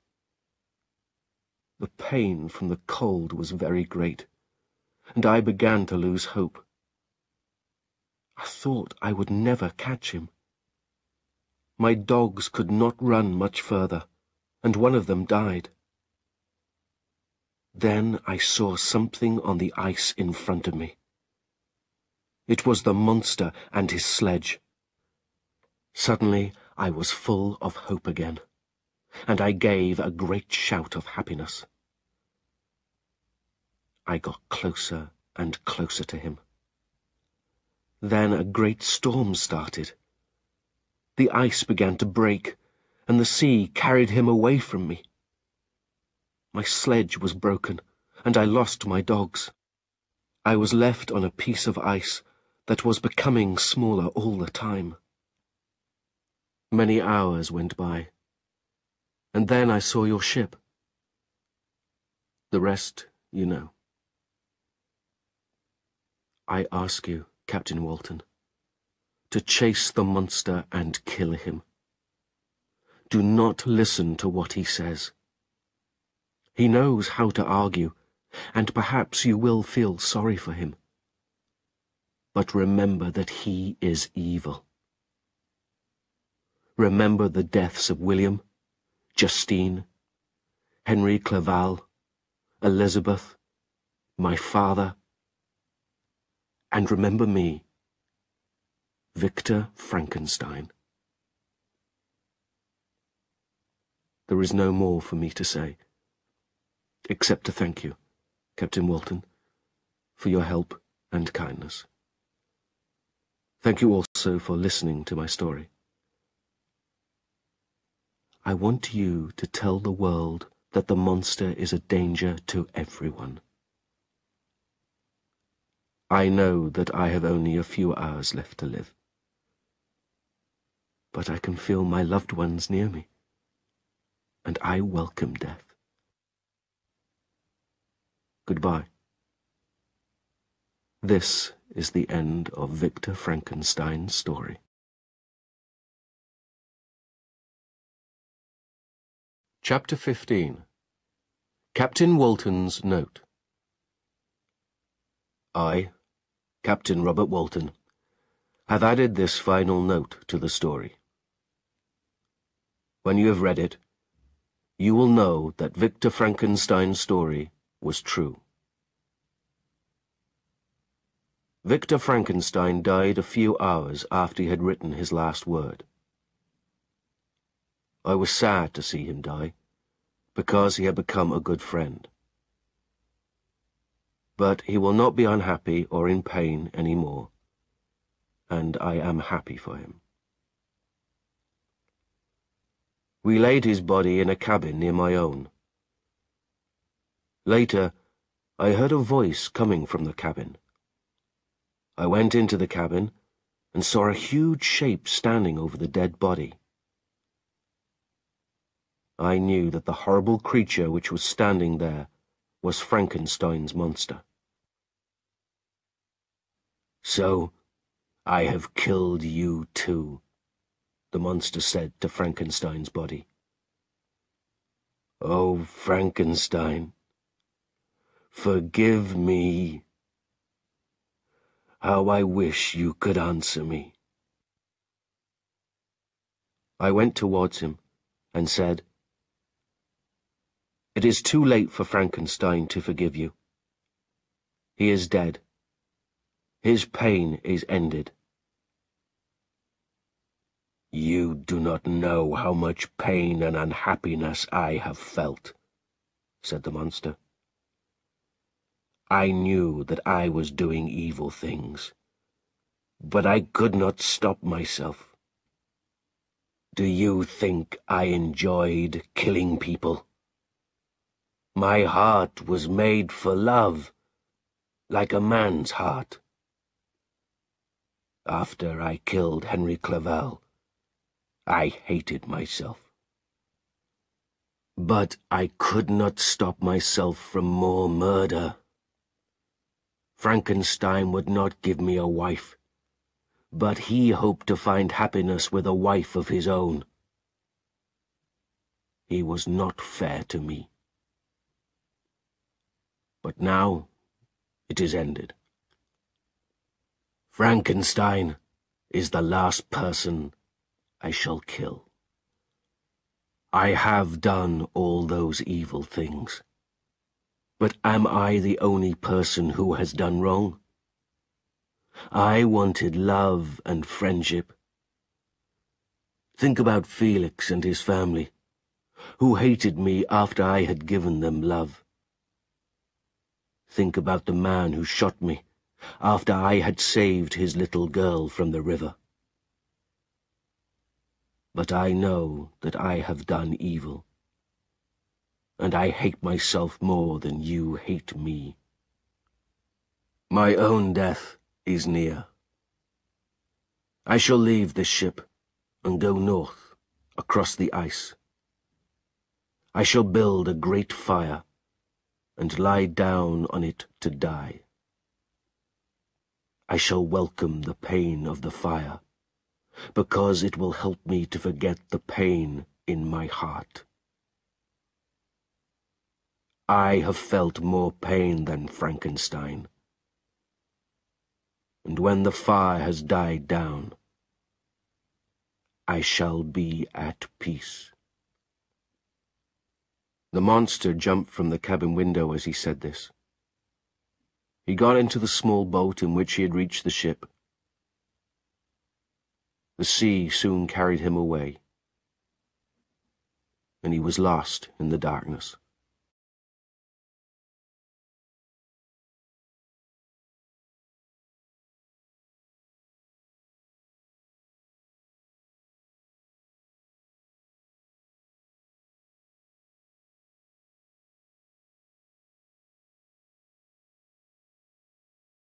The pain from the cold was very great, and I began to lose hope. I thought I would never catch him. My dogs could not run much further, and one of them died. Then I saw something on the ice in front of me. It was the monster and his sledge. Suddenly I was full of hope again, and I gave a great shout of happiness. I got closer and closer to him. Then a great storm started. The ice began to break, and the sea carried him away from me. My sledge was broken, and I lost my dogs. I was left on a piece of ice that was becoming smaller all the time. Many hours went by, and then I saw your ship. The rest you know. I ask you, Captain Walton, to chase the monster and kill him. Do not listen to what he says. He knows how to argue, and perhaps you will feel sorry for him. But remember that he is evil. Remember the deaths of William, Justine, Henry Clerval, Elizabeth, my father, and remember me, Victor Frankenstein. There is no more for me to say, except to thank you, Captain Walton, for your help and kindness. Thank you also for listening to my story. I want you to tell the world that the monster is a danger to everyone. I know that I have only a few hours left to live, but I can feel my loved ones near me, and I welcome death. Goodbye. This is the end of Victor Frankenstein's story. Chapter 15. Captain Walton's Note. I, Captain Robert Walton, have added this final note to the story. When you have read it, you will know that Victor Frankenstein's story was true. Victor Frankenstein died a few hours after he had written his last word. I was sad to see him die, because he had become a good friend. But he will not be unhappy or in pain any more, and I am happy for him. We laid his body in a cabin near my own. Later, I heard a voice coming from the cabin. I went into the cabin and saw a huge shape standing over the dead body. I knew that the horrible creature which was standing there was Frankenstein's monster. "So, I have killed you too," the monster said to Frankenstein's body. "Oh, Frankenstein, forgive me. How I wish you could answer me." I went towards him and said, "It is too late for Frankenstein to forgive you. He is dead. His pain is ended." "You do not know how much pain and unhappiness I have felt," said the monster. "I knew that I was doing evil things, but I could not stop myself. Do you think I enjoyed killing people? My heart was made for love, like a man's heart. After I killed Henry Clerval, I hated myself. But I could not stop myself from more murder. Frankenstein would not give me a wife, but he hoped to find happiness with a wife of his own. He was not fair to me. But now it is ended. Frankenstein is the last person I shall kill. I have done all those evil things. But am I the only person who has done wrong? I wanted love and friendship. Think about Felix and his family, who hated me after I had given them love. Think about the man who shot me after I had saved his little girl from the river. But I know that I have done evil, and I hate myself more than you hate me. My own death is near. I shall leave this ship and go north, across the ice. I shall build a great fire and lie down on it to die. I shall welcome the pain of the fire, because it will help me to forget the pain in my heart. I have felt more pain than Frankenstein, and when the fire has died down, I shall be at peace." The monster jumped from the cabin window as he said this. He got into the small boat in which he had reached the ship. The sea soon carried him away, and he was lost in the darkness.